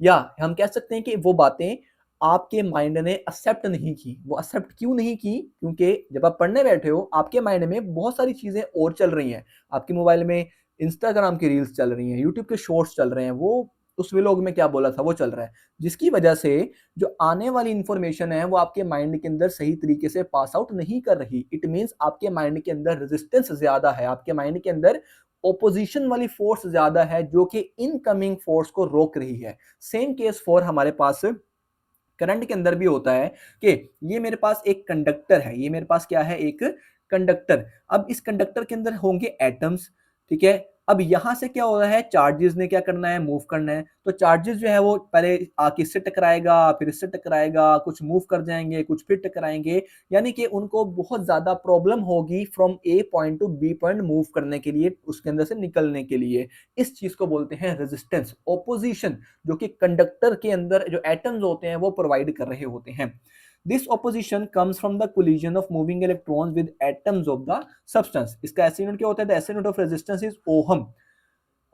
या हम कह सकते हैं कि वो बातें आपके माइंड ने एक्सेप्ट नहीं की। वो एक्सेप्ट क्यों नहीं की? क्योंकि जब आप पढ़ने बैठे हो आपके माइंड में बहुत सारी चीजें और चल रही हैं। आपके मोबाइल में इंस्टाग्राम की रील्स चल रही हैं, यूट्यूब के शॉर्ट्स चल रहे हैं, वो उस व्लॉग में क्या बोला था वो चल रहा है, जिसकी वजह से जो आने वाली इंफॉर्मेशन है वो आपके माइंड के अंदर सही तरीके से पास आउट नहीं कर रही। इट मींस आपके माइंड के अंदर रेजिस्टेंस ज्यादा है, आपके माइंड के अंदर ओपोजिशन वाली फोर्स ज्यादा है जो कि इनकमिंग फोर्स को रोक रही है। सेम केस फॉर हमारे पास करंट के अंदर भी होता है कि ये मेरे पास एक कंडक्टर है, ये मेरे पास क्या है, एक कंडक्टर। अब इस कंडक्टर के अंदर होंगे एटम्स, ठीक है। अब यहां से क्या हो रहा है, चार्जेस ने क्या करना है, मूव करना है। तो चार्जेस जो है वो पहले आके इससे टकराएगा, फिर इससे टकराएगा, कुछ मूव कर जाएंगे, कुछ फिर टकराएंगे। यानी कि उनको बहुत ज्यादा प्रॉब्लम होगी from A point to B point move करने के लिए, उसके अंदर से निकलने के लिए। इस चीज को बोलते हैं रेजिस्टेंस, ओपोजिशन, जो कि कंडक्टर के अंदर जो एटम्स होते हैं वो प्रोवाइड कर रहे होते हैं। This opposition comes from the collision of moving electrons with atoms of the substance। इसका SI यूनिट क्या होता है? The SI unit of resistance is ohm.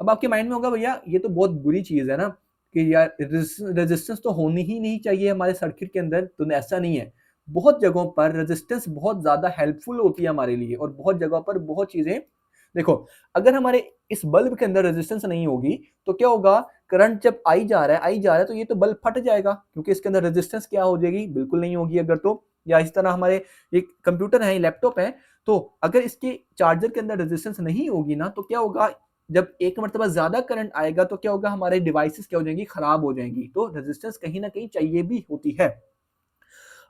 अब आपके माइंड में होगा भैया ये तो बहुत बुरी चीज है ना कि यार रेजिस्टेंस तो होनी ही नहीं चाहिए हमारे सर्किट के अंदर। तो ऐसा नहीं है, बहुत जगहों पर रेजिस्टेंस बहुत ज्यादा हेल्पफुल होती है हमारे लिए, और बहुत जगहों पर बहुत चीजें। देखो, अगर हमारे इस बल्ब के अंदर रेजिस्टेंस नहीं होगी तो क्या होगा, करंट जब आई जा रहा है तो ये तो बल्ब फट जाएगा, क्योंकि इसके अंदर रेजिस्टेंस क्या हो जाएगी, बिल्कुल नहीं होगी अगर तो। या इस तरह हमारे एक कंप्यूटर है, लैपटॉप है, तो अगर इसके चार्जर के अंदर रेजिस्टेंस नहीं होगी ना तो क्या होगा, जब एक मरतबा ज्यादा करंट आएगा तो क्या होगा, हमारे डिवाइसेस क्या हो जाएंगी, खराब हो जाएंगी। तो रेजिस्टेंस कहीं ना कहीं चाहिए भी होती है।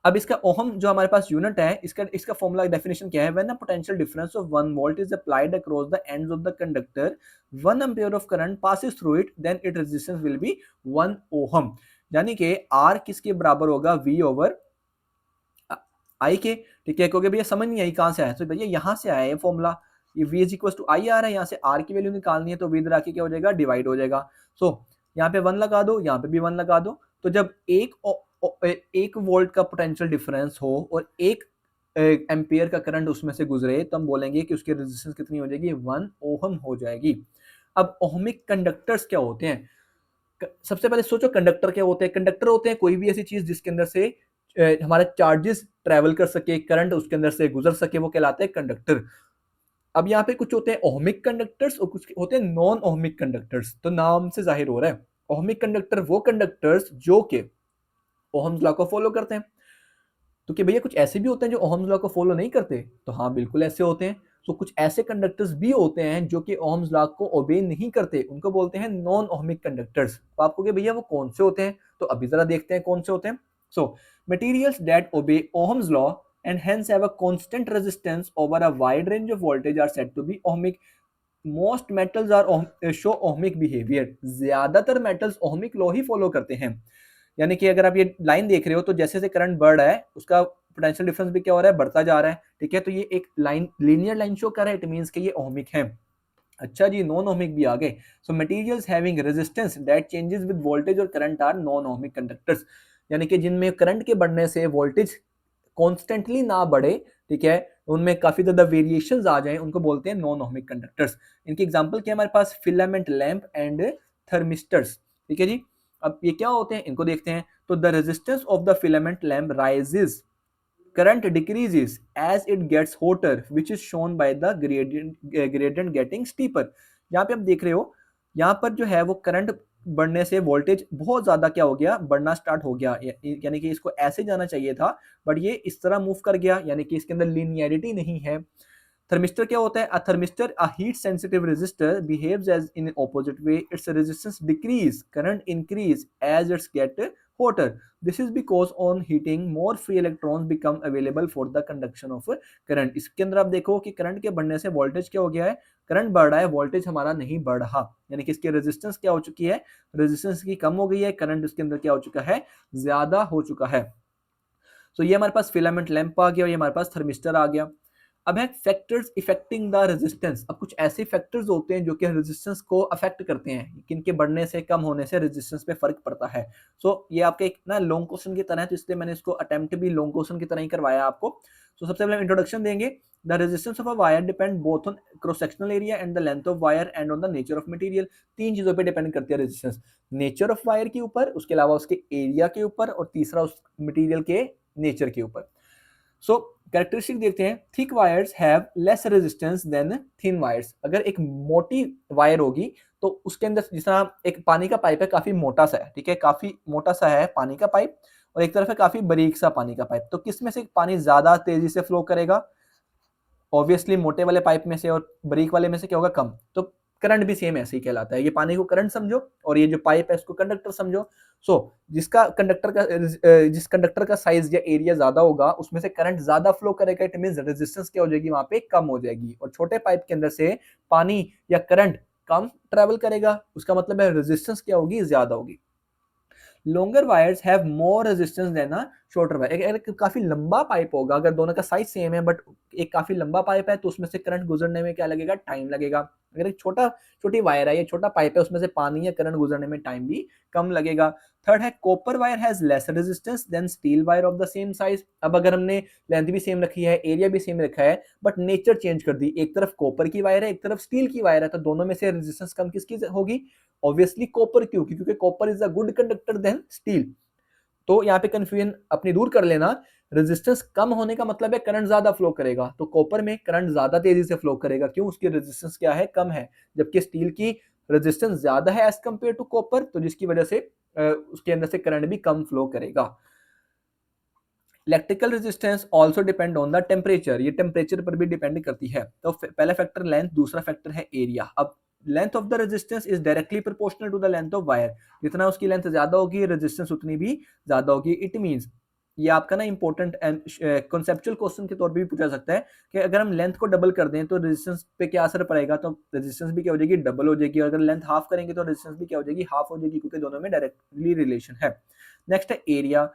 अब इसका ओहम जो हमारे पास यूनिट है, इसका फॉर्मूला डेफिनेशन क्या है, when a potential difference of 1 volt is applied across the ends of the conductor, 1 ampere of current passes through it, then it resistance will be 1 ohm. यानी कि आर किसके बराबर होगा, वी ओवर आई के। ठीक है, क्योंकि भैया समझ नहीं आई कहां से आया, तो भैया यहां से आया ये फॉर्मूला, ये v इज इक्वल टू आई आ रहा है, यहाँ से r की वैल्यू निकालनी है तो v इधर आके क्या हो जाएगा, डिवाइड हो जाएगा। सो यहाँ पे 1 लगा दो, यहाँ पे भी 1 लगा दो। तो जब एक वोल्ट का पोटेंशियल डिफरेंस हो और एक एम्पियर का करंट उसमें से गुजरे तो हम बोलेंगे कि उसकी रेजिस्टेंस कितनी हो जाएगी, 1 ओहम हो जाएगी। अब ओहमिक कंडक्टर्स क्या होते हैं? सबसे पहले सोचो कंडक्टर क्या होते हैं। कंडक्टर होते हैं कोई भी ऐसी चीज जिसके अंदर से हमारा चार्जेस ट्रेवल कर सके, करंट उसके अंदर से गुजर सके, वो कहलाते हैं कंडक्टर। अब यहाँ पे कुछ होते हैं ओहमिक कंडक्टर्स और कुछ होते हैं नॉन ओहमिक कंडक्टर्स। तो नाम से जाहिर हो रहा है, ओहमिक कंडक्टर वो कंडक्टर्स जो कि ओहम्स लॉ को फॉलो करते हैं। तो कि भैया कुछ ऐसे भी होते हैं जो ओहम्स लॉ को फॉलो नहीं करते? तो हाँ, बिल्कुल ऐसे होते हैं। तो कुछ ऐसे कंडक्टर्स भी होते हैं जो कि ओहम्स लॉ को ओबे नहीं करते, उनको बोलते हैं नॉन ओहमिक कंडक्टर्स। तो आपको कि भैया वो कौन से होते हैं, तो अभी जरा देखते हैं कौन से होते हैं। So materials that obey Ohm's law and hence have a constant resistance over a wide range of voltage are said to be ohmic. Most metals are show ohmic behavior. ज्यादातर मेटल्स ओहमिक लॉ ही follow करते हैं। यानी कि अगर आप ये line देख रहे हो तो जैसे जैसे करंट बढ़ रहा है उसका पोटेंशियल डिफरेंस भी क्या हो रहा है, बढ़ता जा रहा है। ठीक है, तो ये एक लाइन लीनियर लाइन शो कर रहा है, इट मींस कि ये ओहमिक है। अच्छा जी, नॉन ओहमिक भी आ गए। So materials having resistance that changes with voltage और current are non ohmic conductors. यानी कि जिनमें करंट के बढ़ने से वोल्टेज कॉन्स्टेंटली ना बढ़े, ठीक है, उनमें काफी ज्यादा वेरिएशंस आ जाएं, उनको बोलते हैं नॉन ओहमिक कंडक्टर्स। इनकी एग्जांपल क्या है हमारे पास, फिलामेंट लैंप एंड थर्मिस्टर्स। ठीक है जी, अब ये क्या होते हैं इनको देखते हैं। तो the resistance of the filament lamp rises, current decreases as it gets hotter which is shown by the gradient getting steeper। यहाँ पे आप देख रहे हो, यहाँ पर जो है वो करंट बढ़ने से वोल्टेज बहुत ज्यादा क्या हो गया, बढ़ना स्टार्ट हो गया। यानी कि इसको ऐसे जाना चाहिए था बट ये इस तरह मूव कर गया, यानी कि इसके अंदर लीनियरिटी नहीं है। थर्मिस्टर क्या होता है? A thermistor a heat sensitive resistor behaves as in opposite way, its resistance decrease, current increase as its get hotter. This is because on heating more free electrons become available for the conduction of current। इसके अंदर आप देखो कि current के बढ़ने से voltage क्या हो गया है, करंट बढ़ रहा है, वोल्टेज हमारा नहीं बढ़ रहा। यानी कि इसकी रेजिस्टेंस क्या हो चुकी है, रेजिस्टेंस की कम हो गई है, करंट इसके अंदर क्या हो चुका है, ज्यादा हो चुका है। तो ये हमारे पास फिलामेंट लैंप आ गया और ये हमारे पास थर्मिस्टर आ गया। अब है फैक्टर्स इफेक्टिंग द रेजिस्टेंस। अब कुछ ऐसे फैक्टर्स होते हैं जो कि रेजिस्टेंस को अफेक्ट करते हैं, किनके बढ़ने से कम होने से रेजिस्टेंस पे फर्क पड़ता है। ये आपके एक ना लॉन्ग क्वेश्चन की तरह है, तो इसलिए मैंने इसको अटेम्प्ट भी लॉन्ग क्वेश्चन की तरह ही करवाया आपको। सबसे पहले हम इंट्रोडक्शन देंगे। The resistance of a wire depend both on cross sectional area and the length of wire and on the nature of material. तीन चीजों पे डिपेंड करती है रेजिस्टेंस, नेचर ऑफ वायर के ऊपर, उसके अलावा उसके एरिया के ऊपर, और तीसरा उस मटेरियल के नेचर के ऊपर। कैरेक्टरिस्टिक देखते हैं। Thick wires have less resistance than thin wires. अगर एक मोटी वायर होगी तो उसके अंदर, जिस तरह एक पानी का पाइप है, काफी मोटा सा है, ठीक है, काफी मोटा सा है पानी का पाइप, और एक तरफ है काफी बारीक सा पानी का पाइप, तो किस में से पानी ज्यादा तेजी से फ्लो करेगा? ऑब्वियसली मोटे वाले पाइप में से, और बारीक वाले में से क्या होगा, कम। तो करंट भी सेम ऐसे ही कहलाता है। ये पानी को करंट समझो और ये जो पाइप है इसको कंडक्टर समझो। जिस कंडक्टर का साइज या एरिया ज्यादा होगा उसमें से करंट ज्यादा फ्लो करेगा, इट मींस रेजिस्टेंस क्या हो जाएगी, वहां पे कम हो जाएगी। और छोटे पाइप के अंदर से पानी या करंट कम ट्रेवल करेगा, उसका मतलब है रेजिस्टेंस क्या होगी, ज्यादा होगी। Longer wires have more resistance than a shorter wire. अगर काफी लंबा पाइप होगा, अगर दोनों का साइज सेम है बट एक काफी लंबा पाइप है, तो उसमें से करंट गुजरने में क्या लगेगा, टाइम लगेगा। अगर एक छोटी वायर है, ये छोटा पाइप है, उसमें से पानी या करंट गुजरने में टाइम भी कम लगेगा। थर्ड है copper wire has less resistance than steel wire of the same size. अब अगर हमने लेंथ भी सेम रखी है, एरिया भी सेम रखा है, बट नेचर चेंज कर दी, एक तरफ कॉपर की वायर है, एक तरफ स्टील की वायर है, तो दोनों में से रेजिस्टेंस कम किसकी होगी? ऑब्वियसली कॉपर की होगी, क्योंकि copper is a good conductor than steel. तो यहाँ पे कंफ्यूजन अपनी दूर कर लेना। रेजिस्टेंस कम होने का मतलब है करंट ज्यादा फ्लो करेगा, तो कॉपर में करंट ज्यादा तेजी से फ्लो करेगा, क्यों? उसकी रेजिस्टेंस क्या है, कम है। जबकि स्टील की रेजिस्टेंस ज्यादा है एज कंपेयर टू कॉपर, तो जिसकी वजह से उसके अंदर से करंट भी कम फ्लो करेगा। Electrical resistance also depend on the temperature. ये टेम्परेचर पर भी डिपेंड करती है। तो पहला फैक्टर लेंथ, दूसरा फैक्टर है एरिया। अब length of the resistance is directly proportional to the length of wire. जितना उसकी लेंथ ज्यादा होगी, रेजिस्टेंस उतनी भी ज्यादा होगी। इट मींस ये आपका ना इंपॉर्टेंट कॉन्सेप्चुअल क्वेश्चन के तौर पे भी पूछा सकता है कि अगर हम लेंथ को डबल कर दें तो रेजिस्टेंस पे क्या असर पड़ेगा? तो रेजिस्टेंस भी क्या हो जाएगी, डबल हो जाएगी। और अगर लेंथ हाफ करेंगे तो रेजिस्टेंस भी क्या हो जाएगी, हाफ हो जाएगी, क्योंकि दोनों में डायरेक्टली रिलेशन है। नेक्स्ट है एरिया।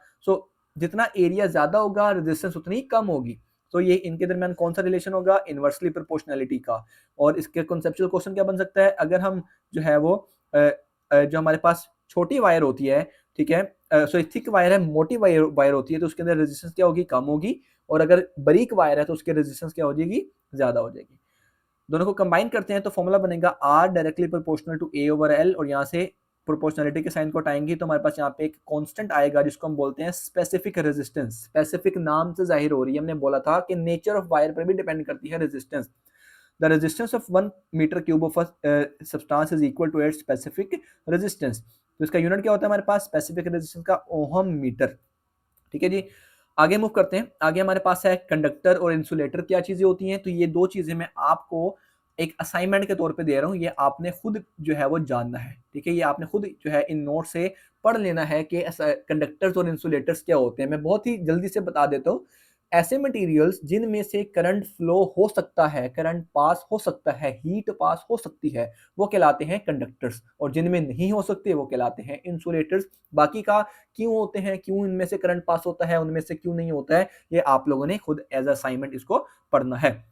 जितना एरिया ज्यादा होगा, रेजिस्टेंस उतनी कम होगी। तो ये इनके दरमियान कौन सा रिलेशन होगा, इनवर्सली प्रोपोर्शनैलिटी का। और इसके कॉन्सेप्चुअल क्वेश्चन क्या बन सकता है, अगर हम जो है वो जो हमारे पास छोटी वायर होती है, ठीक है, थिक वायर है, मोटी वायर होती है, तो उसके अंदर रेजिस्टेंस क्या होगी, कम होगी। और अगर बारीक वायर है तो उसके रेजिस्टेंस क्या हो जाएगी, ज्यादा हो जाएगी। दोनों को कंबाइन करते हैं तो फॉर्मूला बनेगा R directly proportional to A over L, और यहाँ से प्रोपोर्शनलिटी के साइन को हटाएंगे तो हमारे पास यहाँ पे एक कांस्टेंट आएगा जिसको हम बोलते हैं स्पेसिफिक रेजिस्टेंस। स्पेसिफिक नाम से जाहिर हो रही है, हमने बोला था कि नेचर ऑफ वायर पर भी डिपेंड करती है resistance. The resistance of 1 metre cube of substance is equal to its specific resistance. तो इसका यूनिट क्या होता है हमारे पास, स्पेसिफिक रेजिस्टेंस का ओहम मीटर। ठीक है जी, आगे मूव करते हैं। आगे हमारे पास है कंडक्टर और इंसुलेटर क्या चीजें होती हैं। तो ये दो चीजें मैं आपको एक असाइनमेंट के तौर पे दे रहा हूँ, ये आपने खुद जो है वो जानना है। ठीक है, ये आपने खुद जो है इन नोट से पढ़ लेना है कि कंडक्टर्स और इंसुलेटर्स क्या होते हैं। मैं बहुत ही जल्दी से बता देता हूँ। ऐसे मटेरियल्स जिनमें से करंट फ्लो हो सकता है, करंट पास हो सकता है, हीट पास हो सकती है, वो कहलाते हैं कंडक्टर्स, और जिनमें नहीं हो सकते वो कहलाते हैं इंसुलेटर्स। बाकी का क्यों होते हैं, क्यों इनमें से करंट पास होता है, उनमें से क्यों नहीं होता है, ये आप लोगों ने खुद एज असाइनमेंट इसको पढ़ना है।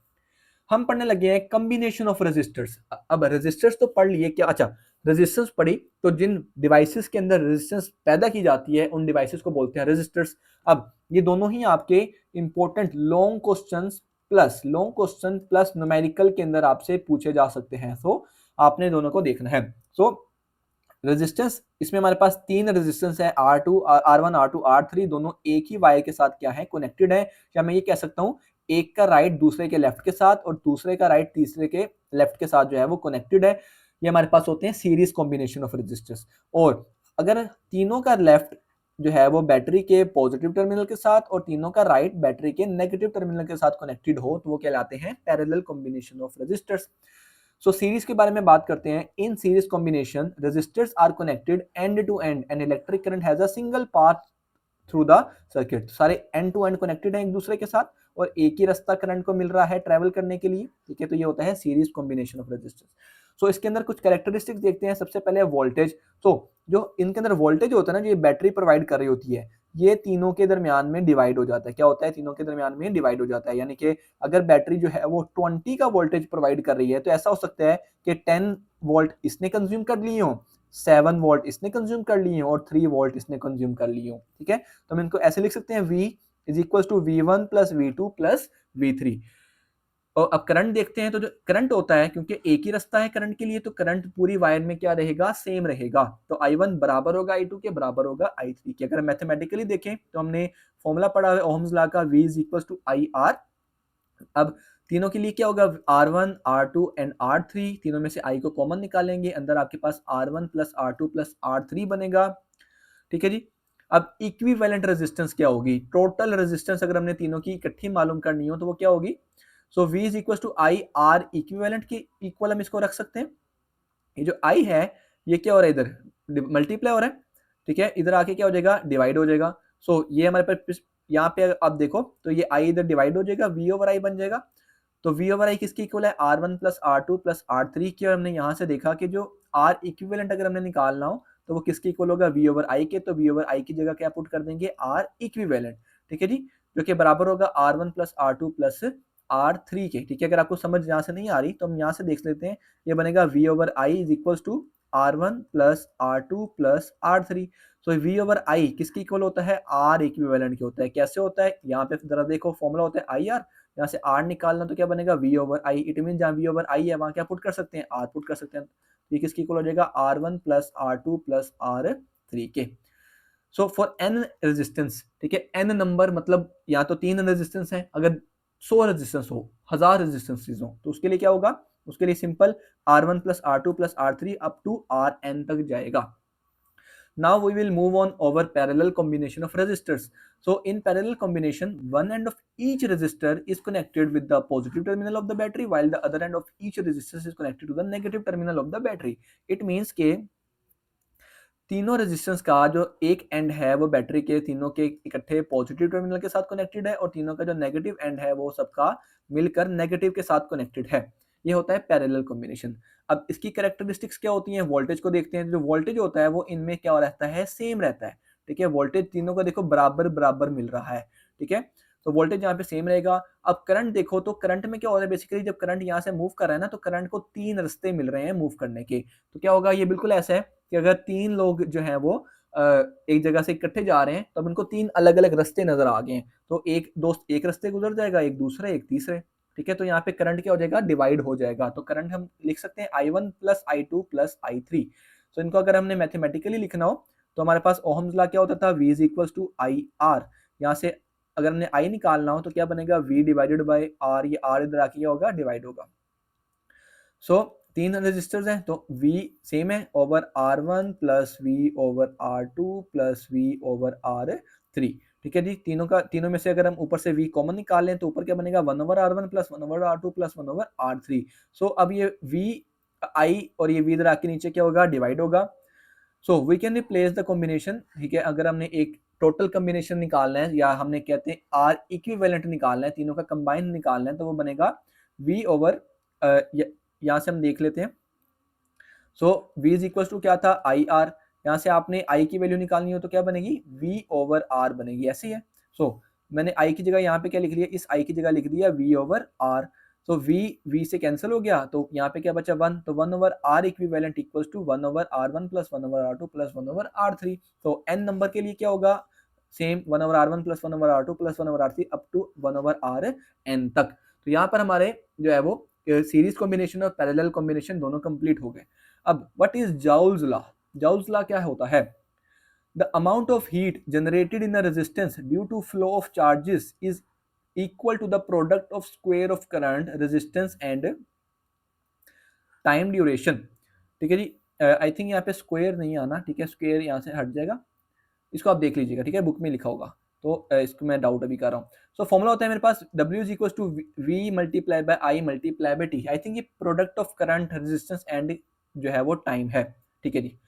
हम पढ़ने लगे हैं कॉम्बिनेशन ऑफ रेजिस्टर्स। अब रेजिस्टर्स तो पढ़ लिए क्या, अच्छा रेजिस्टेंस पढ़ी तो जिन डिवाइसेस के अंदर रेजिस्टेंस पैदा की जाती है उन डिवाइसेस को बोलते हैं रेजिस्टर्स। अब ये दोनों ही आपके important long question plus numerical के अंदर आपसे पूछे जा सकते हैं। सो आपने दोनों को देखना है। सो रेजिस्टेंस, इसमें हमारे पास तीन रेजिस्टेंस है, R2 R1 R2 R3, दोनों एक ही वायर के साथ क्या है, कनेक्टेड है। या मैं ये कह सकता हूँ एक का राइट दूसरे के लेफ्ट के साथ और दूसरे का राइट तीसरे के लेफ्ट के साथ जो है वो कनेक्टेड है। ये हमारे पास होते हैं सीरीज कॉम्बिनेशन ऑफ रेजिस्टर्स। और अगर तीनों का लेफ्ट जो है वो बैटरी के पॉजिटिव टर्मिनल के साथ और तीनों का राइट बैटरी के नेगेटिव टर्मिनल के साथ कनेक्टेड हो तो वो कहलाते हैं parallel combination of resistors. So series के बारे में बात करते हैं। In series combination resistors are connected end to end and electric current has a single path through the circuit. सारे एंड टू एंड कनेक्टेड हैं एक दूसरे के साथ और एक ही रास्ता करंट को मिल रहा है ट्रैवल करने के लिए। ठीक है, तो ये होता है सीरीज कॉम्बिनेशन ऑफ रेजिस्टर्स। सो इसके अंदर कुछ कैरेक्टरिस्टिक्स देखते हैं। सबसे पहले वोल्टेज। तो जो इनके अंदर वोल्टेज होता है ना, जो ये बैटरी प्रोवाइड कर रही होती है, ये तीनों के दरमियान में डिवाइड हो जाता है। क्या होता है, तीनों के दरमियान में डिवाइड हो जाता है। यानी कि अगर बैटरी जो है वो 20 का वोल्टेज प्रोवाइड कर रही है तो ऐसा हो सकता है कि 10 वोल्ट इसने कंज्यूम कर लिए हो, 7 वोल्ट इसने कंज्यूम कर लिए हो और 3 वोल्ट इसने कंज्यूम कर लिए हो। ठीक है, तो हम इनको ऐसे लिख सकते हैं, V is equal to V1 plus V2 plus V3। और अब करंट देखते हैं। तो जो करंट होता है, क्योंकि एक ही रास्ता है करंट के लिए, तो करंट पूरी वायर में क्या रहेगा, सेम रहेगा। तो I1 बराबर होगा I2 के, बराबर होगा I3 के। अगर मैथमेटिकली देखें तो हमने फॉर्मूला पढ़ा है ओहम्स लॉ का, V is equal to IR। अब तीनों के लिए क्या होगा, R1 R2 एंड R3, तीनों में से I को कॉमन निकालेंगे, अंदर आपके पास R1 plus R2 plus R3 बनेगा। ठीक है जी। अब इक्विवेलेंट रेजिस्टेंस क्या होगी, टोटल रेजिस्टेंस अगर हमने तीनों की इकट्ठी मालूम करनी हो तो वो क्या होगी। So V is equal to I R equivalent के इक्वल हम इसको रख सकते हैं। ये जो I है ये क्या हो रहा है, इधर मल्टीप्लाई हो रहा है। ठीक है, इधर आके क्या हो जाएगा, डिवाइड हो जाएगा। सो ये हमारे पास यहाँ पे आप देखो तो ये I इधर डिवाइड हो जाएगा, V ओवर I बन जाएगा। तो V ओवर I किसकी इक्वल है, R1 plus R2 plus R3 की। और हमने यहाँ से देखा कि जो R इक्विवेलेंट अगर हमने निकालना हो तो वो किसके इक्वल होगा, V ओवर I के। तो V ओवर I की जगह क्या पुट कर देंगे, R इक्विवेलेंट। ठीक है जी, जो कि बराबर होगा R1 plus R2 plus R3 के। ठीक है, अगर आपको समझ यहाँ से नहीं आ रही तो हम यहाँ से देख लेते हैं। ये बनेगा V over I is equal to R1 plus R2 plus R3। So V over I किसकी इक्वल होता है, R इक्विवेलेंट के होता है। कैसे होता है, यहाँ पे जरा देखो फॉर्मूला होता है IR, यहाँ से R निकालना तो क्या बनेगा, V over I। It mean जहाँ V ओवर I है वहाँ क्या पुट कर सकते हैं, R पुट कर सकते हैं। तो ये किसकी इक्वल हो जाएगा, R1 plus R2 plus R3 के। सो फॉर n रेजिस्टेंस, ठीक है, n नंबर मतलब या तो 3 रेजिस्टेंस है, अगर 100 रेजिस्टेंस हो, 1000 रेजिस्टेंस हो तो उसके लिए क्या होगा, उसके लिए simple R1 plus R2 plus R3 up to Rn तक जाएगा। Now we will move on over parallel combination of resistors. So in parallel combination, one end of each resistor is connected with the positive terminal of the battery while the other end of each resistor is connected to the negative terminal of the battery. It means के तीनों resistance का जो एक and है वो battery के तीनों के इकट्ठे पॉजिटिव टर्मिनल के साथ कनेक्टेड है और तीनों का जो नेगेटिव एंड है वो सबका मिलकर नेगेटिव के साथ कनेक्टेड है। ये होता है पैरेलल कॉम्बिनेशन। अब इसकी कैरेक्टरिस्टिक्स क्या होती हैं, वोल्टेज को देखते हैं। जो वोल्टेज होता है वो इनमें क्या रहता है, सेम रहता है। ठीक है, वोल्टेज तीनों का देखो बराबर बराबर मिल रहा है। ठीक है, तो वोल्टेज यहाँ पे सेम रहेगा। अब करंट देखो तो करंट में क्या हो रहा है, बेसिकली जब करंट यहाँ से मूव कर रहा है ना तो करंट को 3 रास्ते मिल रहे हैं मूव करने के। तो क्या होगा, ये बिल्कुल ऐसा है कि अगर 3 लोग जो है वो एक जगह से इकट्ठे जा रहे हैं तो अब उनको 3 अलग अलग रास्ते नजर आ गए हैं। तो एक दोस्त एक रास्ते गुजर जाएगा, एक दूसरे एक तीसरे। ठीक है, तो यहाँ पे करंट क्या हो जाएगा, डिवाइड हो जाएगा। तो करंट हम लिख सकते हैं I1 plus I2 plus I3। सो इनको अगर हमने मैथमेटिकली लिखना हो तो हमारे पास ओहम्स लॉ क्या होता था, V is equal to I R. यहाँ से अगर हमने I निकालना हो तो क्या बनेगा, V डिवाइडेड बाई R, ये R इधर आके क्या होगा, डिवाइड होगा। सो तीन रेजिस्टर्स हैं तो V सेम है over R1 plus V over R2 plus V over R3। ठीक है जी, तीनों में से अगर हम ऊपर से V कॉमन निकाल लें तो ऊपर क्या बनेगा, 1 over R1 plus 1 over R2 plus 1 over R3। सो अब ये V I और ये V इधर आके नीचे क्या होगा, डिवाइड होगा। So we can replace the combination. ठीक है, अगर हमने एक टोटल कॉम्बिनेशन निकालना है या हमने कहते हैं आर इक्विवेलेंट निकालना है, तीनों का कंबाइन निकालना है, तो वो बनेगा V ओवर, यहाँ से हम देख लेते हैं। सो V इज इक्वल टू क्या था, आई आर। यहाँ से आपने I की वैल्यू निकालनी हो तो क्या बनेगी, V ओवर R बनेगी, ऐसी है। सो मैंने I की जगह यहाँ पे क्या लिख लिया, इस I की जगह लिख दिया V ओवर R। सो V से कैंसिल हो गया तो यहाँ पे क्या बचा, 1। तो 1 over R equivalent equals to 1 over R1 plus 1 over R2 plus 1 over R3। तो n नंबर के लिए क्या होगा, same 1 over R1 plus 1 over R2 plus 1 over R3 up to 1 over Rn तक। तो यहाँ पर हमारे जो है वो सीरीज कॉम्बिनेशन और पैरेलल कॉम्बिनेशन दोनों कंप्लीट हो गए। अब what is Joule's law, Joule's law क्या होता है, the amount of heat generated in a resistance due to flow of charges is equal to the product of square of current, resistance and time duration. ठीक है जी, I think यहाँ पे square नहीं आना, ठीक है, स्क्वायर यहाँ से हट जाएगा, इसको आप देख लीजिएगा, ठीक है, बुक में लिखा होगा, तो इसको मैं डाउट अभी कर रहा हूँ। सो फॉर्मूला होता है मेरे पास W is equal to V multiply by I multiply by T। I think ये product of current, resistance and जो है वो टाइम है। ठीक है जी,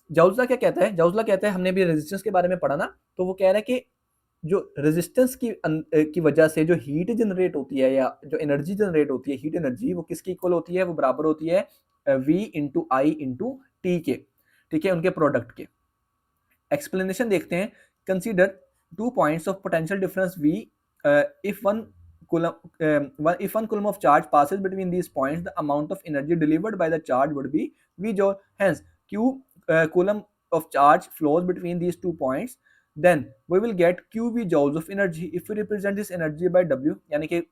जाउल्स क्या कहता है, जाउल्स कहता है, हमने भी रेजिस्टेंस के बारे में पढ़ा ना, तो वो कह रहा है कि जो रेजिस्टेंस की वजह से जो हीट जनरेट होती है या जो एनर्जी जनरेट होती है, हीट एनर्जी, वो किसकी इक्वल होती है, वो बराबर होती है V इंटू आई इंटू टी के। ठीक है, उनके प्रोडक्ट के। एक्सप्लेनेशन देखते हैं, consider 2 points of potential difference V if one coulomb of charge passes between these points, the amount of energy delivered by the charge would be V joule. Hence Q coulomb of charge flows between these 2 points, then we will get QV joules of energy if we represent this energy by W। यानी कि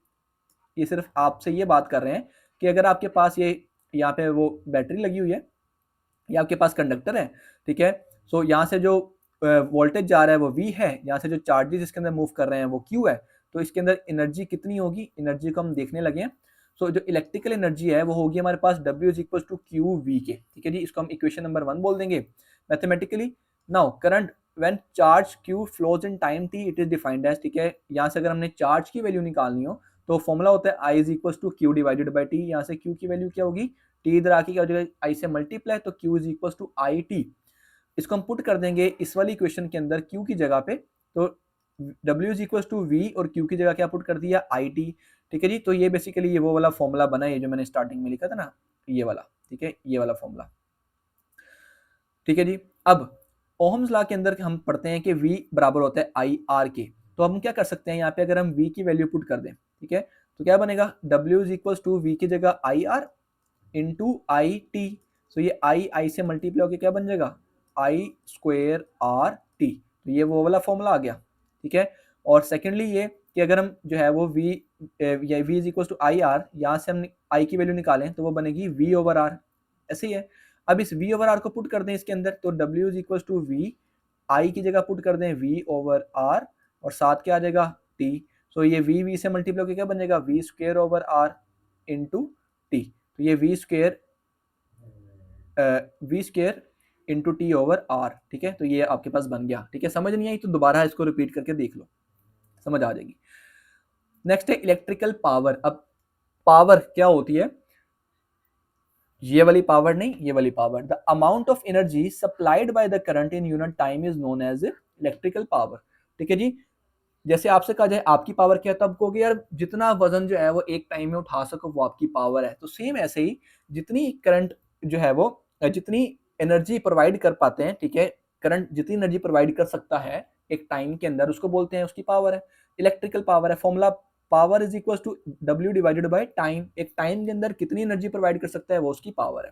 ये सिर्फ आपसे ये बात कर रहे हैं कि अगर आपके पास ये यहाँ पे वो बैटरी लगी हुई है या आपके पास कंडक्टर है, ठीक है, सो यहाँ से जो वोल्टेज जा रहा है वो V है, यहाँ से जो चार्जेस इसके अंदर मूव कर रहे हैं वो Q है, तो इसके अंदर एनर्जी कितनी होगी, एनर्जी को हम देखने लगे हैं। सो जो इलेक्ट्रिकल एनर्जी है वो होगी हमारे पास W is equal to Q V के। ठीक है जी, इसको हम इक्वेशन नंबर 1 बोल देंगे mathematically. Now current when charge Q flows in time t it is defined as, ठीक है, यहाँ से अगर हमने चार्ज की वैल्यू निकालनी हो तो फॉर्मूला होता है I is equal to Q divided by T. यहाँ से Q की वैल्यू क्या होगी, t इधर आके क्या हो जाएगा, I से मल्टीप्लाई, तो Q is equal to I T. इसको हम पुट कर देंगे इस वाली इक्वेशन के अंदर Q की जगह पे, तो W is equal to V और Q की जगह क्या पुट कर दिया, आई टी। ठीक है जी, तो ये बेसिकली ये वो वाला फॉर्मूला बना है जो मैंने स्टार्टिंग में लिखा था ना, ये वाला, ठीक है, ये वाला फॉर्मूला। ठीक है जी, अब ओहम्स लॉ के अंदर हम पढ़ते हैं कि V बराबर होता है आई आर के। तो हम क्या कर सकते हैं, यहाँ पे अगर हम V की वैल्यू पुट कर दें, ठीक है, तो क्या बनेगा, W is equal to V की जगह I R into I T. तो ये आई से मल्टीप्लाई होकर क्या बन जाएगा, आई स्क्वेयर आर टी। तो ये वो वाला फॉर्मूला आ गया। ठीक है, और सेकेंडली ये कि अगर हम जो है वो V is equal to I R, यहाँ से हम I की वैल्यू निकालें तो वो बनेगी V ओवर आर, ऐसे ही है। अब इस V ओवर आर को पुट कर दें इसके अंदर, तो W is equal to V, I की जगह पुट कर दें V ओवर आर और साथ क्या आ जाएगा T। सो ये V से मल्टीप्लाई होकर क्या बन जाएगा, V square over R into T. तो ये V square into T over R. ठीक है, तो ये आपके पास बन गया। ठीक है, समझ नहीं आई तो दोबारा इसको रिपीट करके देख लो, समझ आ जाएगी। नेक्स्ट है इलेक्ट्रिकल पावर। अब पावर क्या होती है, ये वाली पावर नहीं, ये वाली power, the amount of energy supplied by the current in unit time is known as electrical power. ठीक है जी, जैसे आपसे कहा जाए आपकी पावर क्या है, तब कहोगे यार जितना वजन जो है वो एक टाइम में उठा सको वो आपकी पावर है। तो सेम ऐसे ही जितनी करंट जो है वो जितनी एनर्जी प्रोवाइड कर पाते हैं, ठीक है, करंट जितनी एनर्जी प्रोवाइड कर सकता है एक टाइम के अंदर, उसको बोलते हैं उसकी पावर है, इलेक्ट्रिकल पावर है। Formula power is equal to W divided by time, एक टाइम के अंदर कितनी एनर्जी प्रोवाइड कर सकता है वो उसकी पावर है।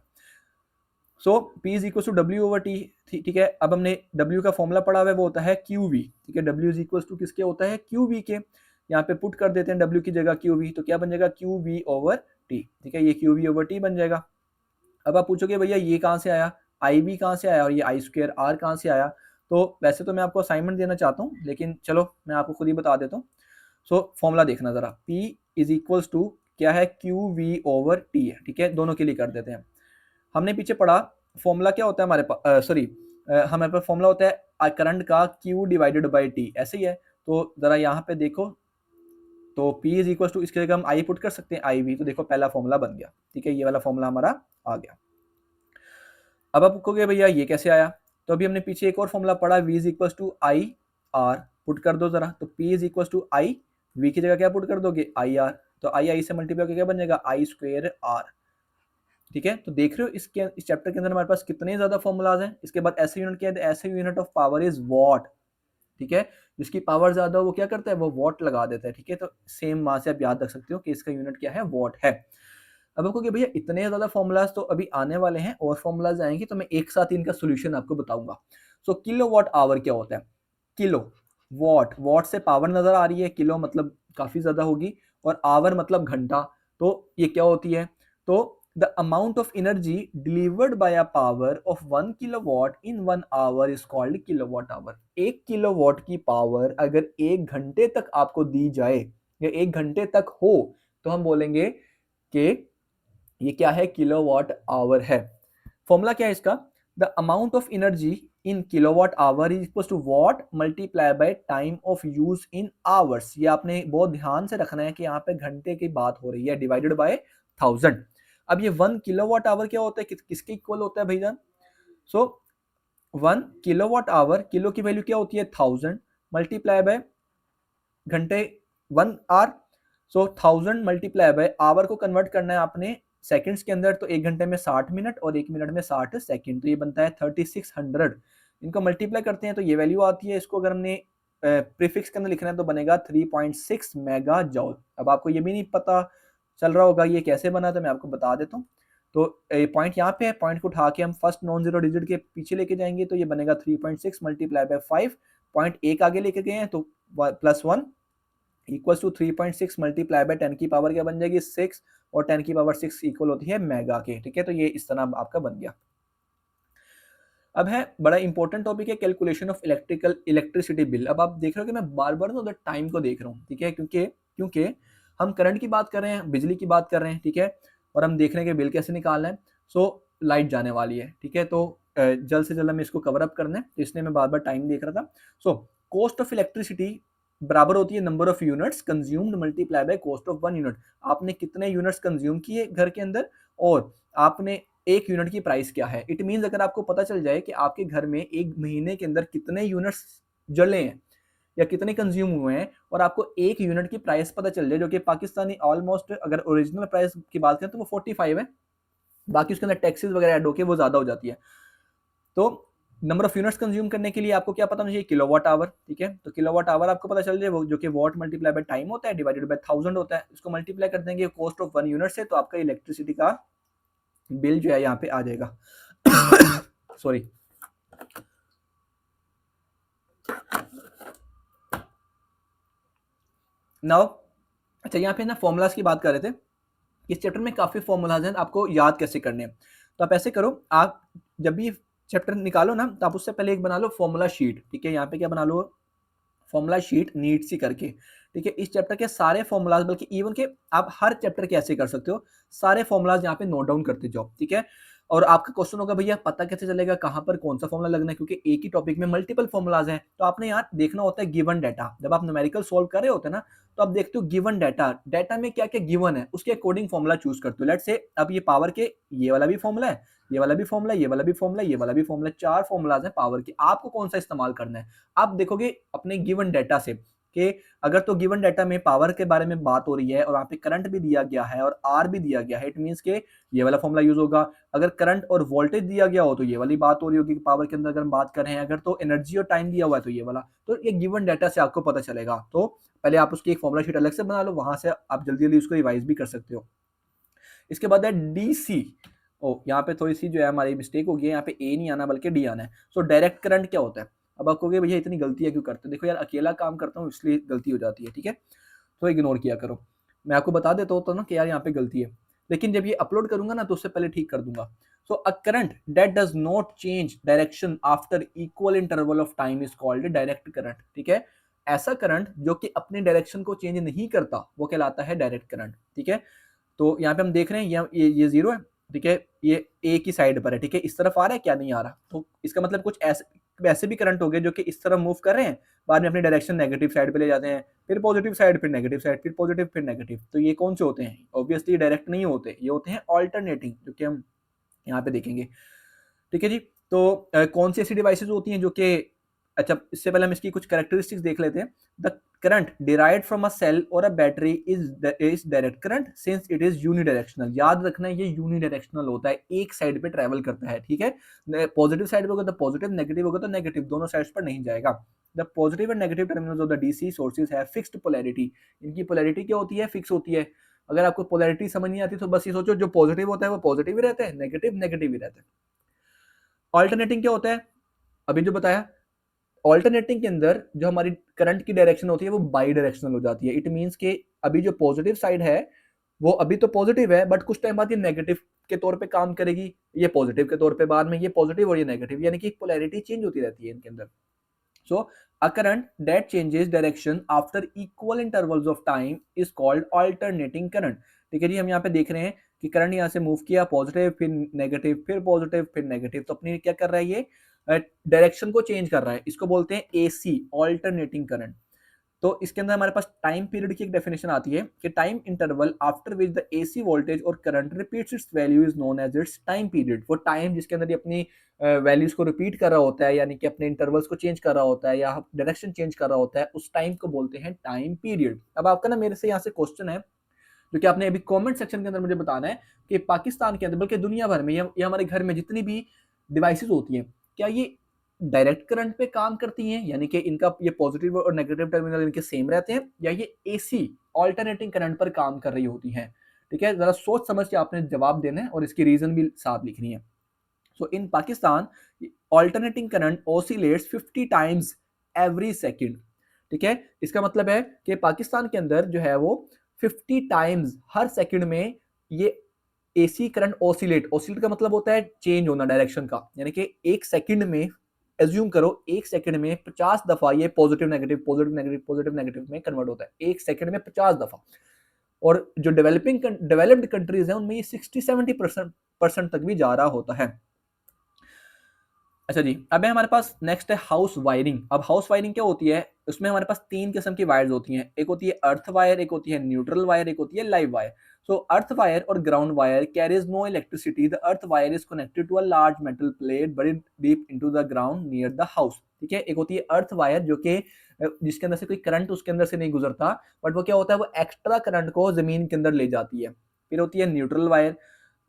So P is equal to W over T। ठीक है, अब हमने W का फॉर्मूला पढ़ा हुआ है, वो होता है QV। ठीक है, W इज इक्वल टू किसके होता है, QV के। यहाँ पे पुट कर देते हैं W की जगह QV, तो क्या बन जाएगा QV ओवर T। ठीक है, ये QV ओवर T बन जाएगा। अब आप पूछोगे भैया ये कहाँ से आया, आई बी कहाँ से आया और ये आई स्क्वायर आर कहाँ से आया। तो वैसे तो मैं आपको असाइनमेंट देना चाहता हूँ, लेकिन चलो मैं आपको खुद ही बता देता हूँ। सो फॉर्मूला देखना जरा, P इज इक्वल्स टू क्या है, क्यू वी ओवर टी है, ठीक है, दोनों के लिए कर देते हैं। हमने पीछे पढ़ा फॉर्मूला क्या होता है हमारे पास, सॉरी हमारे पास फॉर्मूला होता है करंट का Q डिवाइडेड बाई टी, ऐसे ही है। तो जरा यहाँ पे देखो, तो P इज इक्वल टू, इसके जगह हम I पुट कर सकते हैं, आई वी, तो देखो पहला फॉर्मूला बन गया, ठीक है, ये वाला फॉर्मूला हमारा आ गया। अब आप कहोगे भैया ये कैसे आया, तो अभी हमने पीछे एक और फॉर्मूला पढ़ा, V is equal to I R, put कर दो जरा, तो P is equal to I, V की जगह क्या पुट कर दोगे, आई आर, तो आई से मल्टीप्लाई करके क्या बन जाएगा, आई स्क्वायर आर, ठीक है। तो देख रहे हो इसके इस चैप्टर के अंदर हमारे पास कितने ज्यादा फॉर्मूलाज हैं। इसके बाद ऐसे यूनिट क्या है, ऐसे unit of power is what, ठीक है, जिसकी पावर ज्यादा हो वो क्या करता है, वो वॉट लगा देता है, ठीक है। तो सेम वहां से आप याद रख सकते हो कि इसका यूनिट क्या है, वॉट है। अब आपको कि भैया इतने ज्यादा फॉर्मूलाज तो अभी आने वाले हैं, और फॉर्मूलाज आएंगे तो मैं एक साथ इनका सोल्यूशन आपको बताऊंगा। सो किलो वॉट आवर क्या होता है, किलो वॉट, वॉट से पावर नजर आ रही है, किलो मतलब काफी ज्यादा होगी, और आवर मतलब घंटा, तो ये क्या होती है, तो the amount of energy delivered by a power of 1 kilowatt in 1 hour is called kilowatt hour। 1 kilowatt की पावर अगर 1 घंटे तक आपको दी जाए या 1 घंटे तक हो, तो हम बोलेंगे कि ये क्या है, किलोवाट आवर है। फॉर्मूला क्या है इसका, the amount of energy in kilowatt hour is equal to watt multiply by time of use in hours. ये आपने बहुत ध्यान से रखना है कि यहाँ पे घंटे की बात हो रही है, डिवाइडेड बाय 1000। अब ये 1 किलोवाट आवर क्या होता है, किसके इक्वल होता है भैया, सो 1 किलोवाट आवर, किलो की वैल्यू क्या होती है 1000, मल्टीप्लाई बाय घंटे 1 hour, so 1000 multiply by hour को कन्वर्ट करना है आपने सेकंड्स के अंदर, तो 1 घंटे में 60 मिनट और 1 मिनट में 60 सेकंड, तो ये बनता है 3600। इनको मल्टीप्लाई करते हैं तो ये वैल्यू आती है, इसको अगर हमने प्रीफिक्स के अंदर लिखना है तो बनेगा 3.6 मेगा जॉल। अब आपको ये भी नहीं पता चल रहा होगा ये कैसे बना, तो मैं आपको बता देता हूँ। तो पॉइंट यहाँ पे है, पॉइंट को उठा के हम फर्स्ट नॉन जीरो डिजिट के पीछे लेके जाएंगे, तो ये बनेगा 3.6 मल्टीप्लाई बाय 5, पॉइंट एक आगे लेके गए हैं तो +1 इक्वल्स टू 3.6 मल्टीप्लाई बाय 10 की पावर क्या बन जाएगी 6, और 10 की पावर 6 इक्वल होती है मेगा के, ठीक है। तो ये इस तरह आपका बन गया। अब है बड़ा इंपॉर्टेंट टॉपिक है कैलकुलेशन ऑफ इलेक्ट्रिसिटी बिल। अब आप देख रहे हो कि मैं बार बार ना टाइम को देख रहा हूँ, ठीक है, क्योंकि हम करंट की बात कर रहे हैं, बिजली की बात कर रहे हैं, ठीक है, और हम देख रहे हैं कि बिल कैसे निकालना है। सो लाइट जाने वाली है, ठीक है, तो जल्द से जल्द हमें इसको कवर अप करना है, तो इसलिए मैं बार बार टाइम देख रहा था। सो कॉस्ट ऑफ इलेक्ट्रिसिटी बराबर होती है number of units consumed multiply by cost of 1 unit. आपने कितने यूनिट्स कंज्यूम किए घर के अंदर, और आपने 1 यूनिट की प्राइस क्या है। इट मीन्स अगर आपको पता चल जाए कि आपके घर में 1 महीने के अंदर कितने यूनिट्स जले हैं या कितने कंज्यूम हुए हैं, और आपको 1 यूनिट की प्राइस पता चल जाए, जो कि पाकिस्तानी ऑलमोस्ट अगर ओरिजिनल प्राइस की बात करें तो वो 45 है, बाकी उसके अंदर टैक्सेस वगैरह ऐड होकर वो ज्यादा हो जाती है। तो नंबर ऑफ यूनिट्स कंज्यूम करने के लिए आपको क्या पता होना चाहिए, किलोवाट आवर, ठीक है। तो किलोवाट आवर आपको पता चल जाए, वो जो कि वॉट मल्टीप्लाई बाय टाइम होता है डिवाइडेड बाय 1000 होता है, इसको मल्टीप्लाई कर देंगे कॉस्ट ऑफ 1 यूनिट से, तो आपका इलेक्ट्रिसिटी का बिल जो है यहाँ पे आ जाएगा। सॉरी, नाउ अच्छा यहाँ पे ना फॉर्मूलाज की बात कर रहे थे, इस चैप्टर में काफी फॉर्मूलाज हैं, आपको याद कैसे करने हैं। तो आप ऐसे करो, आप जब भी चैप्टर निकालो ना, तो आप उससे पहले एक बना लो फॉर्मूला शीट, ठीक है, यहाँ पे क्या बना लो, फॉर्मूला शीट नीट सी करके, ठीक है। इस चैप्टर के सारे फॉर्मूलाज, बल्कि इवन के आप हर चैप्टर के ऐसे कर सकते हो, सारे फॉर्मूलाज यहाँ पे नोट डाउन करते जाओ, ठीक है। और आपका क्वेश्चन होगा भैया पता कैसे चलेगा कहाँ पर कौन सा फॉर्मूला लगना है, क्योंकि एक ही टॉपिक में मल्टीपल फॉर्मूलाज हैं। तो आपने यहाँ देखना होता है गिवन डाटा, जब आप न्यूमेरिकल सॉल्व कर रहे होते हैं ना, तो आप देखते हो गिवन डाटा, डाटा में क्या क्या गिवन है उसके अकॉर्डिंग फॉर्मूला चूज करते हो। लेट्स से अब ये पावर के ये वाला भी फॉर्मूला है, ये वाला भी फॉर्मूला, ये वाला भी फॉर्मूला, ये वाला भी फॉर्मूला, 4 फॉर्मूलाज हैं पावर के, आपको कौन सा इस्तेमाल करना है। आप देखोगे अपने गिवन डाटा से कि अगर तो गिवन डाटा में पावर के बारे में बात हो रही है और वहाँ पे करंट भी दिया गया है और आर भी दिया गया है, इट मीन्स के ये वाला फॉर्मूला यूज होगा। अगर करंट और वोल्टेज दिया गया हो तो ये वाली बात हो रही होगी कि पावर के अंदर अगर हम बात कर रहे हैं। अगर तो एनर्जी और टाइम दिया हुआ है तो ये वाला। तो ये गिवन डाटा से आपको पता चलेगा। तो पहले आप उसकी एक फॉर्मूला शीट अलग से बना लो, वहां से आप जल्दी जल्दी उसको रिवाइज भी कर सकते हो। इसके बाद है डीसी। ओ यहाँ पे थोड़ी सी जो है हमारी मिस्टेक हो गई है, यहाँ पे ए नहीं आना बल्कि डी आना है। सो डायरेक्ट करंट क्या होता है। अब आप कहोगे भैया इतनी गलतियां क्यों करते हो, देखो यार अकेला काम करता हूँ इसलिए गलती हो जाती है, ठीक है, तो इग्नोर किया करो। मैं आपको बता देता होता ना कि यार यहाँ पे गलती है, लेकिन जब ये अपलोड करूंगा ना तो उससे पहले ठीक कर दूंगा। So a current that does not change direction after equal interval of time is called direct current. ठीक है, ऐसा करंट जो कि अपने डायरेक्शन को चेंज नहीं करता वो कहलाता है डायरेक्ट करंट। ठीक है, तो यहाँ पे हम देख रहे हैं ये जीरो है। ठीक है, ये ए की साइड पर है। ठीक है, इस तरफ आ रहा है क्या, नहीं आ रहा, तो इसका मतलब कुछ ऐसे भी करंट हो गए जो कि इस तरफ मूव कर रहे हैं, बाद में अपनी डायरेक्शन नेगेटिव साइड पे ले जाते हैं, फिर पॉजिटिव साइड, फिर नेगेटिव साइड, फिर पॉजिटिव, फिर नेगेटिव। तो ये कौन से होते हैं? ऑब्वियसली डायरेक्ट नहीं होते, ये होते हैं ऑल्टरनेटिंग, जो कि हम यहाँ पे देखेंगे। ठीक है जी, तो कौन सी ऐसी डिवाइसेज होती हैं जो कि, अच्छा इससे पहले हम इसकी कुछ कैरेक्टरिस्टिक्स देख लेते हैं। The current derived from a cell और a battery is direct current since it is unidirectional. याद रखना है ये यूनिडायरेक्शनल होता है, एक साइड पे ट्रेवल करता है। ठीक है, पॉजिटिव साइड पे होगा तो पॉजिटिव, नेगेटिव होगा तो नेगेटिव, दोनों साइड्स पर नहीं जाएगा। The positive and negative terminals of the DC sources have fixed polarity. इनकी पोलैरिटी क्या होती है? फिक्स होती है। अगर आपको पोलैरिटी समझ नहीं आती तो बस ये सोचो, जो पॉजिटिव होता है वो पॉजिटिव ही रहता है, नेगेटिव नेगेटिव ही रहता है। ऑल्टरनेटिंग क्या होता है? अभी जो बताया, ऑल्टरनेटिंग के अंदर जो हमारी करंट की डायरेक्शन होती है वो बाई डायरेक्शनल हो जाती है। इट मींस कि अभी जो पॉजिटिव साइड है वो अभी तो पॉजिटिव है, बट कुछ टाइम बाद ये नेगेटिव के तौर पे काम करेगी, ये पॉजिटिव के तौर पे, बाद में ये पॉजिटिव और ये नेगेटिव, यानी कि पोलैरिटी चेंज होती रहती है इनके अंदर। So a current that changes direction after equal intervals of time is called alternating current. ठीक है जी, हम यहाँ पे देख रहे हैं कि करंट यहाँ से मूव किया, पॉजिटिव फिर नेगेटिव फिर पॉजिटिव फिर नेगेटिव, तो अपनी क्या कर रहा है ये, डायरेक्शन को चेंज कर रहा है। इसको बोलते हैं एसी, ऑल्टरनेटिंग करंट। तो इसके अंदर हमारे पास टाइम पीरियड की एक डेफिनेशन आती है कि time interval after which the AC voltage और current repeats its value is known as its time period. वो टाइम जिसके अंदर ये अपनी वैल्यूज को रिपीट कर रहा होता है, यानी कि अपने इंटरवल्स को चेंज कर रहा होता है या डायरेक्शन चेंज कर रहा होता है, उस टाइम को बोलते हैं टाइम पीरियड। अब आपका ना मेरे से यहाँ से क्वेश्चन है जो कि आपने अभी कमेंट सेक्शन के अंदर मुझे बताना है कि पाकिस्तान के अंदर बल्कि दुनिया भर में या हमारे घर में जितनी भी डिवाइसेस होती हैं, क्या ये डायरेक्ट करंट पे काम करती हैं, यानी कि इनका ये पॉजिटिव और नेगेटिव टर्मिनल इनके सेम रहते हैं, या ये एसी ऑल्टरनेटिंग करंट पर काम कर रही होती हैं? ठीक है, जरा सोच समझ के आपने जवाब देना है और इसकी रीजन भी साथ लिखनी है। So in Pakistan alternating current oscillates 50 times every second. ठीक है, इसका मतलब है कि पाकिस्तान के अंदर जो है वो 50 टाइम्स हर सेकंड में ये एसी करंट ऑसिलेट का मतलब होता है चेंज होना डायरेक्शन का, यानी कि एक सेकंड में एज्यूम करो, एक सेकंड में 50 दफा ये positive negative positive negative positive negative में कन्वर्ट होता है, एक सेकंड में 50 दफा। और जो डेवलप्ड कंट्रीज हैं उनमें ये 60-70% तक भी जा रहा होता है। अच्छा जी, अब है हमारे पास नेक्स्ट है हाउस वायरिंग। अब हाउस वायरिंग क्या होती है? उसमें हमारे पास तीन किस्म की वायर्स होती हैं, एक होती है अर्थ वायर, एक होती है न्यूट्रल वायर, एक होती है live wire. So earth wire और ground wire carries no electricity. The earth wire is connected to a large metal plate buried deep into the ground near the house. ठीक है, एक होती है अर्थ वायर जो कि जिसके अंदर से कोई करंट उसके अंदर से नहीं गुजरता, बट वो क्या होता है, वो एक्स्ट्रा करंट को जमीन के अंदर ले जाती है। फिर होती है neutral wire,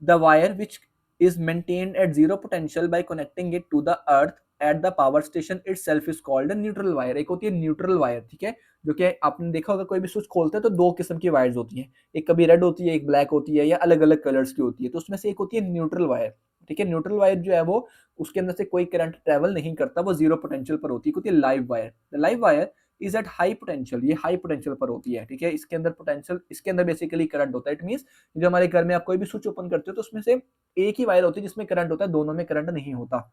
the wire which is maintained at zero potential by connecting it to the earth at the power station itself is called a neutral wire। एक होती है न्यूट्रल वायर, ठीक है, जो कि आपने देखा होगा कोई भी स्विच खोलते हैं तो दो किस्म की वायर्स होती हैं, एक कभी रेड होती है, एक ब्लैक होती है, या अलग अलग कलर्स की होती है, तो उसमें से एक होती है न्यूट्रल वायर। ठीक है, न्यूट्रल वायर जो है वो उसके अंदर से कोई करंट ट्रेवल नहीं करता, वो जीरो पोटेंशियल पर होती है। होती है live wire. The live wire is at high potential, ये हाई पोटेंशियल पर होती है। ठीक है, इसके अंदर पोटेंशियल, इसके अंदर बेसिकली करंट होता है। इट मींस जो हमारे घर में आप कोई भी स्विच ओपन करते हो तो उसमें से एक ही वायर होती है जिसमें करंट होता है, दोनों में करंट नहीं होता।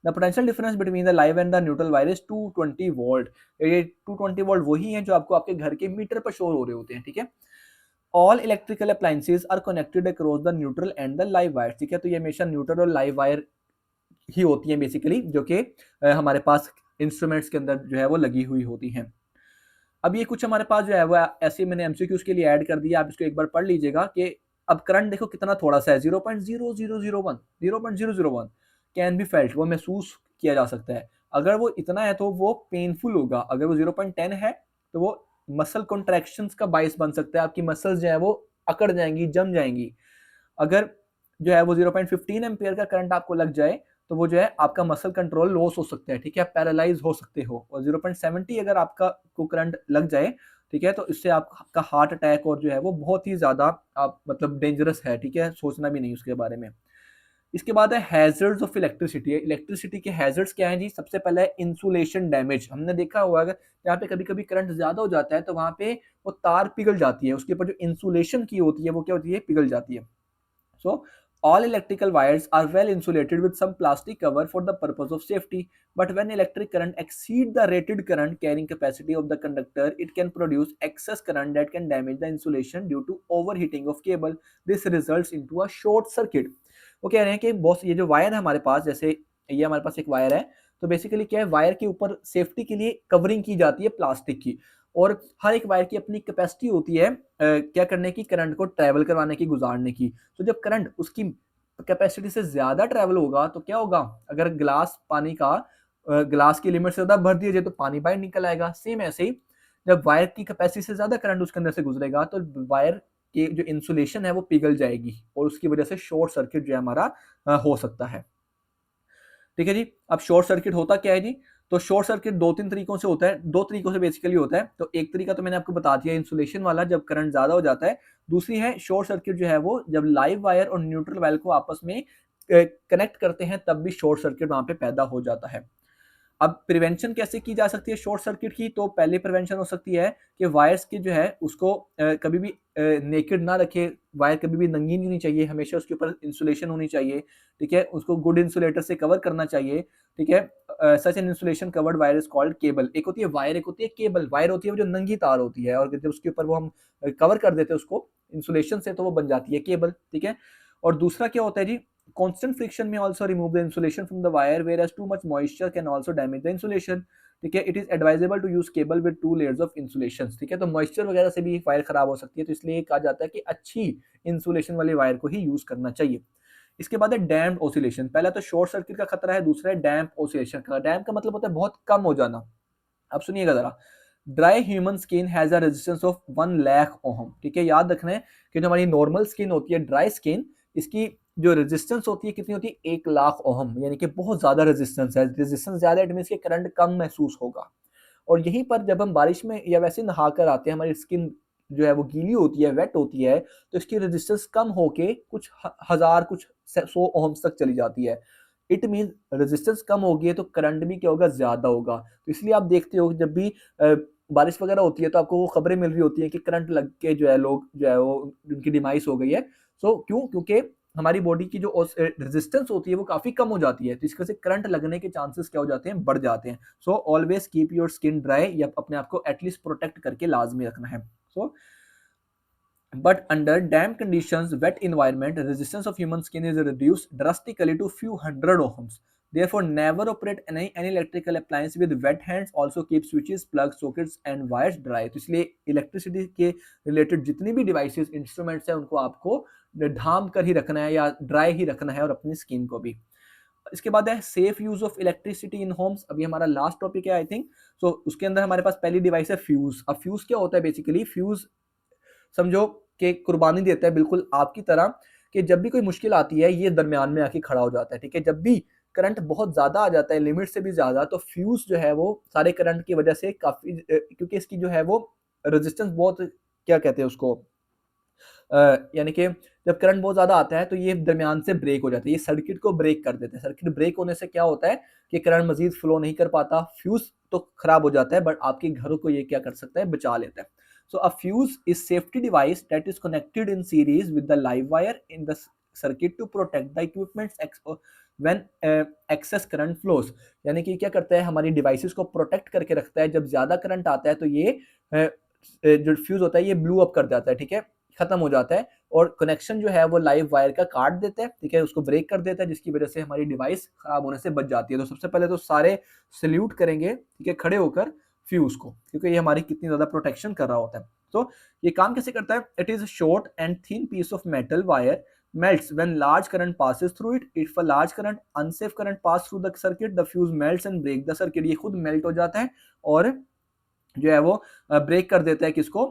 The potential difference between the live and the neutral wire is 220 volt. ये 220 वोल्ट वही है जो आपको आपके घर के मीटर पर शो हो रहे होते हैं। ठीक है, all electrical appliances are connected across the neutral and the live wire. ठीक है, तो ये हमेशा न्यूट्रल और लाइव वायर ही होती है बेसिकली, जो कि हमारे पास इंस्ट्रूमेंट्स के अंदर जो है वो लगी हुई होती हैं। अब ये कुछ हमारे पास जो है वो ऐसे मैंने एमसीक्यूज के लिए ऐड कर दिया, आप इसको एक बार पढ़ लीजिएगा कि अब करंट देखो कितना थोड़ा सा है, 0.0001 कैन बी फेल्ट, वो महसूस किया जा सकता है। अगर वो इतना है तो वो पेनफुल होगा, अगर वो 0.10 है तो वो मसल कॉन्ट्रैक्शंस का बाइस बन सकता है, आपकी मसल्स जो है वो अकड़ जाएंगी, जम जाएंगी। अगर जो है वो 0.15 एम्पियर का करंट आपको लग जाए तो वो जो है आपका मसल कंट्रोल लॉस हो सकता है। ठीक है, पैरालाइज हो सकते हो। और 0.70 अगर आपका को करंट लग जाए, ठीक है, तो इससे आपका हार्ट अटैक और जो है वो बहुत ही ज्यादा आप मतलब डेंजरस है। ठीक है, सोचना भी नहीं उसके बारे में। इसके बाद है हैजर्ड्स ऑफ इलेक्ट्रिसिटी। इलेक्ट्रिसिटी के हैजर्ड्स क्या हैं जी? सबसे पहले है इंसुलेशन डैमेज। हमने देखा हुआ है जहाँ पे कभी कभी करंट ज्यादा हो जाता है तो वहां पे वो तार पिघल जाती है, उसके ऊपर जो इंसुलेशन की होती है वो क्या होती है, पिघल जाती है। सो All electrical wires are well insulated with some plastic cover for the purpose of safety, but when electric current exceeds the rated current carrying capacity of the conductor, it can produce excess current that can damage the insulation due to overheating of cable. This results into a short circuit. वो कह रहे हैं कि boss ये जो wire है हमारे पास, जैसे ये हमारे पास एक वायर है, तो बेसिकली क्या है, वायर के ऊपर सेफ्टी के लिए कवरिंग की जाती है प्लास्टिक की, और हर एक वायर की अपनी कैपेसिटी होती है क्या करने की, करंट को ट्रैवल करवाने की, गुजारने की। तो जब करंट उसकी कैपेसिटी से ज्यादा ट्रैवल होगा तो क्या होगा, अगर ग्लास पानी का ग्लास की लिमिट से ज्यादा भर दिया जाए तो पानी बाहर निकल आएगा। सेम ऐसे ही जब वायर की कैपेसिटी से ज्यादा करंट उसके अंदर से गुजरेगा तो वायर की जो इंसुलेशन है वो पिघल जाएगी और उसकी वजह से शॉर्ट सर्किट जो है हमारा हो सकता है। ठीक है जी। अब शॉर्ट सर्किट होता क्या है जी, तो शॉर्ट सर्किट दो तीन तरीकों से होता है, दो तरीकों से बेसिकली होता है। तो एक तरीका तो मैंने आपको बता दिया इंसुलेशन वाला, जब करंट ज्यादा हो जाता है। दूसरी है शॉर्ट सर्किट जो है वो जब लाइव वायर और न्यूट्रल वायर को आपस में कनेक्ट करते हैं तब भी शॉर्ट सर्किट वहां पे पैदा हो जाता है। अब प्रिवेंशन कैसे की जा सकती है शॉर्ट सर्किट की, तो पहले प्रिवेंशन हो सकती है कि वायर्स की जो है उसको कभी भी नेकेड ना रखे, वायर कभी भी नंगी नहीं होनी चाहिए, हमेशा उसके ऊपर इंसुलेशन होनी चाहिए। ठीक है, उसको गुड इंसुलेटर से कवर करना चाहिए। ठीक है, such an insulation covered wire is called cable. एक होती है वायर, एक होती है केबल। वायर होती है वो जो नंगी तार होती है, और जब उसके ऊपर वो हम कवर कर देते हैं उसको इंसुलेशन से तो वो बन जाती है केबल। ठीक है, और दूसरा क्या होता है जी, constant friction may also remove the insulation from the wire, whereas too much moisture can also damage the insulation. ठीक है, it is advisable to use cable with 2 layers of insulation. ठीक है, तो मॉइस्चर वगैरह से भी वायर खराब हो सकती है, तो इसलिए कहा जाता है कि अच्छी इंसुलेशन वाली वायर को ही यूज करना चाहिए। इसके बाद है डैम्प्ड ऑसिलेशन। पहला तो शॉर्ट सर्किट का खतरा है, दूसरा है डैम्प ऑसिलेशन का। डैम्प का मतलब होता है बहुत कम हो जाना। अब सुनिएगा जरा, dry human skin has a resistance of 1 lakh ohm. ठीक है, याद रखना है कि जो हमारी नॉर्मल स्किन होती है, ड्राई स्किन, इसकी जो रेजिस्टेंस होती है कितनी होती है, 1 लाख ओहम, यानी कि बहुत ज्यादा रेजिस्टेंस है। रेजिस्टेंस ज्यादा इट मींस कि करंट कम महसूस होगा। और यहीं पर जब हम बारिश में या वैसे नहा कर आते हैं, हमारी स्किन जो है वो गीली होती है, वेट होती है, तो इसकी रेजिस्टेंस कम होके कुछ हजार, कुछ 100 ओहम्स तक चली जाती है। इट मीन रेजिस्टेंस कम होगी तो करंट भी क्या होगा, ज्यादा होगा। तो इसलिए आप देखते हो जब भी बारिश वगैरह होती है तो आपको वो खबरें मिल रही होती है कि करंट लग के जो है लोग जो है वो उनकी डिमाइस हो गई है। सो क्यों, क्योंकि हमारी बॉडी की जो रेजिस्टेंस होती है वो काफी कम हो जाती है, तो इसके से करंट लगने के चांसेस क्या हो जाते हैं, बढ़ जाते हैं। So always keep your skin dry, या अपने आप को एटलीस्ट प्रोटेक्ट करके लाजमी रखना है। सो but under damp conditions, wet environment, resistance of human skin is reduced drastically to few hundred ohms. Therefore, never operate any electrical appliance with wet hands. Also keep switches, plugs, sockets and wires dry. तो इसलिए electricity के related जितनी भी devices, instruments हैं, उनको आपको ढाम कर ही रखना है या ड्राई ही रखना है, और अपनी स्किन को भी। इसके बाद है safe use of electricity in Holmes. अभी हमारा लास्ट टॉपिक है आई थिंक। सो उसके अंदर हमारे पास पहली डिवाइस है फ्यूज। अब फ्यूज क्या होता है, बेसिकली फ्यूज समझो कि कुर्बानी देता है बिल्कुल आपकी तरह, कि जब भी कोई मुश्किल आती है ये दरमियान में आके खड़ा हो जाता है। ठीक है, जब भी करंट बहुत ज्यादा आ जाता है, लिमिट से भी ज्यादा, तो फ्यूज जो है वो सारे करंट की वजह से काफी क्योंकि इसकी जो है वो रेजिस्टेंस बहुत, क्या कहते हैं उसको, यानी कि जब करंट बहुत ज्यादा आता है तो ये दरमियान से ब्रेक हो जाता है, ये सर्किट को ब्रेक कर देते हैं। सर्किट ब्रेक होने से क्या होता है कि करंट मजीद फ्लो नहीं कर पाता, फ्यूज तो खराब हो जाता है, बट आपके घरों को ये क्या कर सकता है, बचा लेता है। So a fuse is safety device that is connected in series with the live wire in the circuit to protect the equipment when excess current flows। यानी कि क्या करता है, हमारी डिवाइसेस को प्रोटेक्ट करके रखता है। जब ज्यादा करंट आता है तो ये जो फ्यूज होता है ये ब्लू अप कर जाता है। ठीक है, खत्म हो जाता है, और कनेक्शन जो है वो लाइव वायर का काट देता है। ठीक है, उसको ब्रेक कर देता है, जिसकी वजह से हमारी डिवाइस खराब होने से बच जाती है। तो सबसे पहले तो सारे सल्यूट करेंगे, ठीक है, खड़े होकर फ्यूज को, क्योंकि ये हमारी कितनी ज्यादा प्रोटेक्शन कर रहा होता है। तो ये काम कैसे करता है, it is short and thin piece of metal wire melts when large current passes through it. If a large current, unsafe current pass through the circuit, the fuse melts and break the circuit। ये खुद melt हो जाता है और जो है वो break कर देता है, किसको,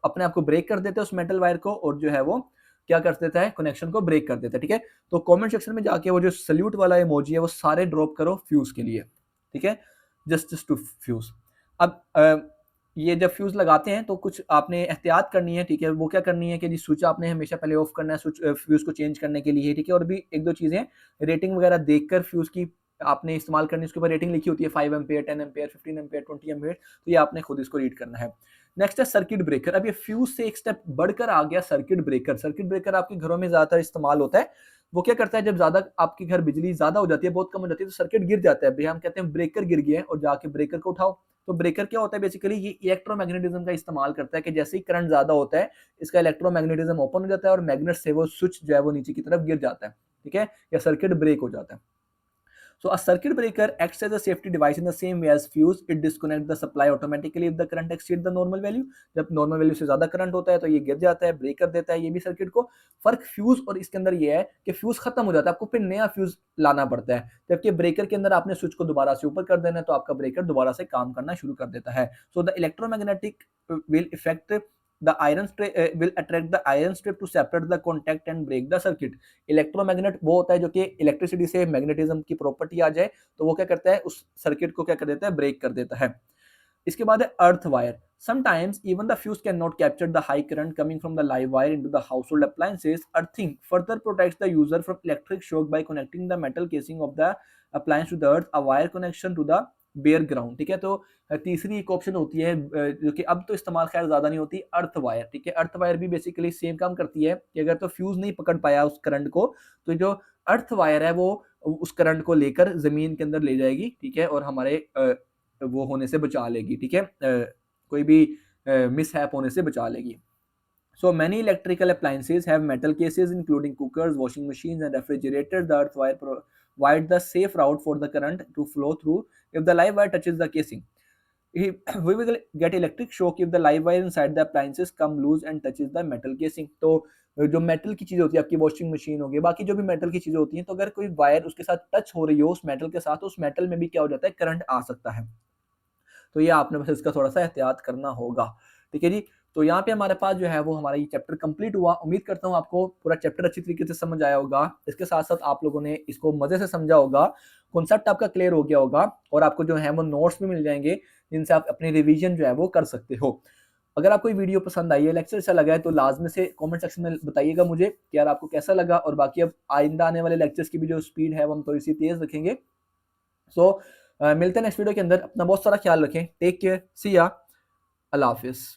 अपने आप को ब्रेक कर देता है उस मेटल वायर को, और जो है वो क्या कर देता है, कनेक्शन को ब्रेक कर देता है। ठीक है, तो कमेंट सेक्शन में जाके वो जो सल्यूट वाला इमोजी है वो सारे ड्रॉप करो फ्यूज के लिए। ठीक है, जस्ट टू फ्यूज। अब ये जब फ्यूज लगाते हैं तो कुछ आपने एहतियात करनी है। ठीक है, वो क्या करनी है कि जी स्विच आपने हमेशा पहले ऑफ करना है स्विच फ्यूज को चेंज करने के लिए। ठीक है, और भी एक दो चीजें, रेटिंग वगैरह देखकर फ्यूज की आपने इस्तेमाल करनी है। उसके ऊपर रेटिंग लिखी होती है 5 एम्पेयर, 10 एम्पेयर, 15 एम्पेयर, 20 एम्पेयर, तो ये आपने खुद इसको रीड करना है। नेक्स्ट है सर्किट ब्रेकर। अब ये फ्यूज से एक स्टेप बढ़कर आ गया सर्किट ब्रेकर। सर्किट ब्रेकर आपके घरों में ज्यादातर इस्तेमाल होता है। वो क्या करता है, जब ज्यादा आपके घर बिजली ज्यादा हो जाती है, बहुत कम हो जाती है, तो सर्किट गिर जाता है। भैया हम कहते हैं ब्रेकर गिर गया है और जाके ब्रेकर को उठाओ। तो ब्रेकर क्या होता है, बेसिकली ये इलेक्ट्रोमैग्नेटिज्म का इस्तेमाल करता है कि जैसे ही करंट ज्यादा होता है, इसका इलेक्ट्रोमैग्नेटिज्म ओपन हो जाता है और मैग्नेट से वो स्विच जो है वो नीचे की तरफ गिर जाता है, ठीक है, या सर्किट ब्रेक हो जाता है। So a circuit breaker acts as a safety device in the same way as fuse. It disconnects the supply automatically if the current exceeds the normal value. जब नॉर्मल वैल्यू से ज्यादा current होता है तो ये गिर जाता है, ब्रेक कर देता है ये भी सर्किट को। फर्क फ्यूज और इसके अंदर ये है कि फ्यूज खत्म हो जाता है, आपको फिर नया फ्यूज लाना पड़ता है, जबकि ब्रेकर के अंदर आपने स्विच को दोबारा से ऊपर कर देना है तो आपका ब्रेकर दोबारा से काम करना शुरू कर देता है। So the electromagnetic will effect the iron strip will attract the iron strip to separate the contact and break the circuit. Electromagnet वो होता है जो कि इलेक्ट्रिसिटी से मैग्नेटिज्म की प्रॉपर्टी आ जाए तो वो क्या करता है, उस सर्किट को क्या कर देता है, ब्रेक कर देता है। इसके बाद है earth wire. Sometimes even the fuse cannot capture the high current coming from the live wire into the household appliances. Earthing further protects the user from electric shock by connecting the metal casing of the appliance to the earth. A wire connection to the bare ground, ठीक है। तो तीसरी एक option होती है जो कि अब तो इस्तेमाल खैर ज्यादा नहीं होती, अर्थ वायर, ठीक है। अर्थ वायर भी बेसिकली सेम काम करती है कि अगर तो फ्यूज नहीं पकड़ पाया उस करंट को, तो जो अर्थ वायर है वो उस करंट को लेकर जमीन के अंदर ले जाएगी, ठीक है, और हमारे वो होने से बचा लेगी, ठीक है, कोई भी मिसहैप होने से बचा लेगी। So many electrical appliances have metal cases, including cookers, washing machines, and refrigerators. The earth wire provides the safe route for the current to flow through if the live wire touches the casing. We will get electric shock if the live wire inside the appliances come loose and touches the metal casing. तो जो metal की चीज़ होती है, आपकी washing machine होगी, बाकी जो भी मेटल की चीज़ें होती हैं, तो अगर कोई वायर उसके साथ टच हो रही हो उस मेटल के साथ, तो उस मेटल में भी क्या हो जाता है, करंट आ सकता है। तो ये आपने बस इसका थोड़ा सा एहतियात करना होगा, ठीक है जी। तो यहाँ पे हमारे पास जो है वो हमारा ये चैप्टर कंप्लीट हुआ। उम्मीद करता हूँ आपको पूरा चैप्टर अच्छी तरीके से समझ आया होगा। इसके साथ साथ आप लोगों ने इसको मजे से समझा होगा, कॉन्सेप्ट आपका क्लियर हो गया होगा और आपको जो है वो नोट्स भी मिल जाएंगे जिनसे आप अपनी रिवीजन जो है वो कर सकते हो। अगर आपको वीडियो पसंद आई है, लेक्चर अच्छा लगा है, तो लाजमी से कमेंट सेक्शन में बताइएगा मुझे कि यार आपको कैसा लगा। और बाकी अब आइंदा आने वाले लेक्चर्स की भी जो स्पीड है वो हम थोड़ी सी तेज रखेंगे। सो मिलते हैं नेक्स्ट वीडियो के अंदर। अपना बहुत सारा ख्याल रखें। टेक केयर, सी या, अल्लाह हाफिज़।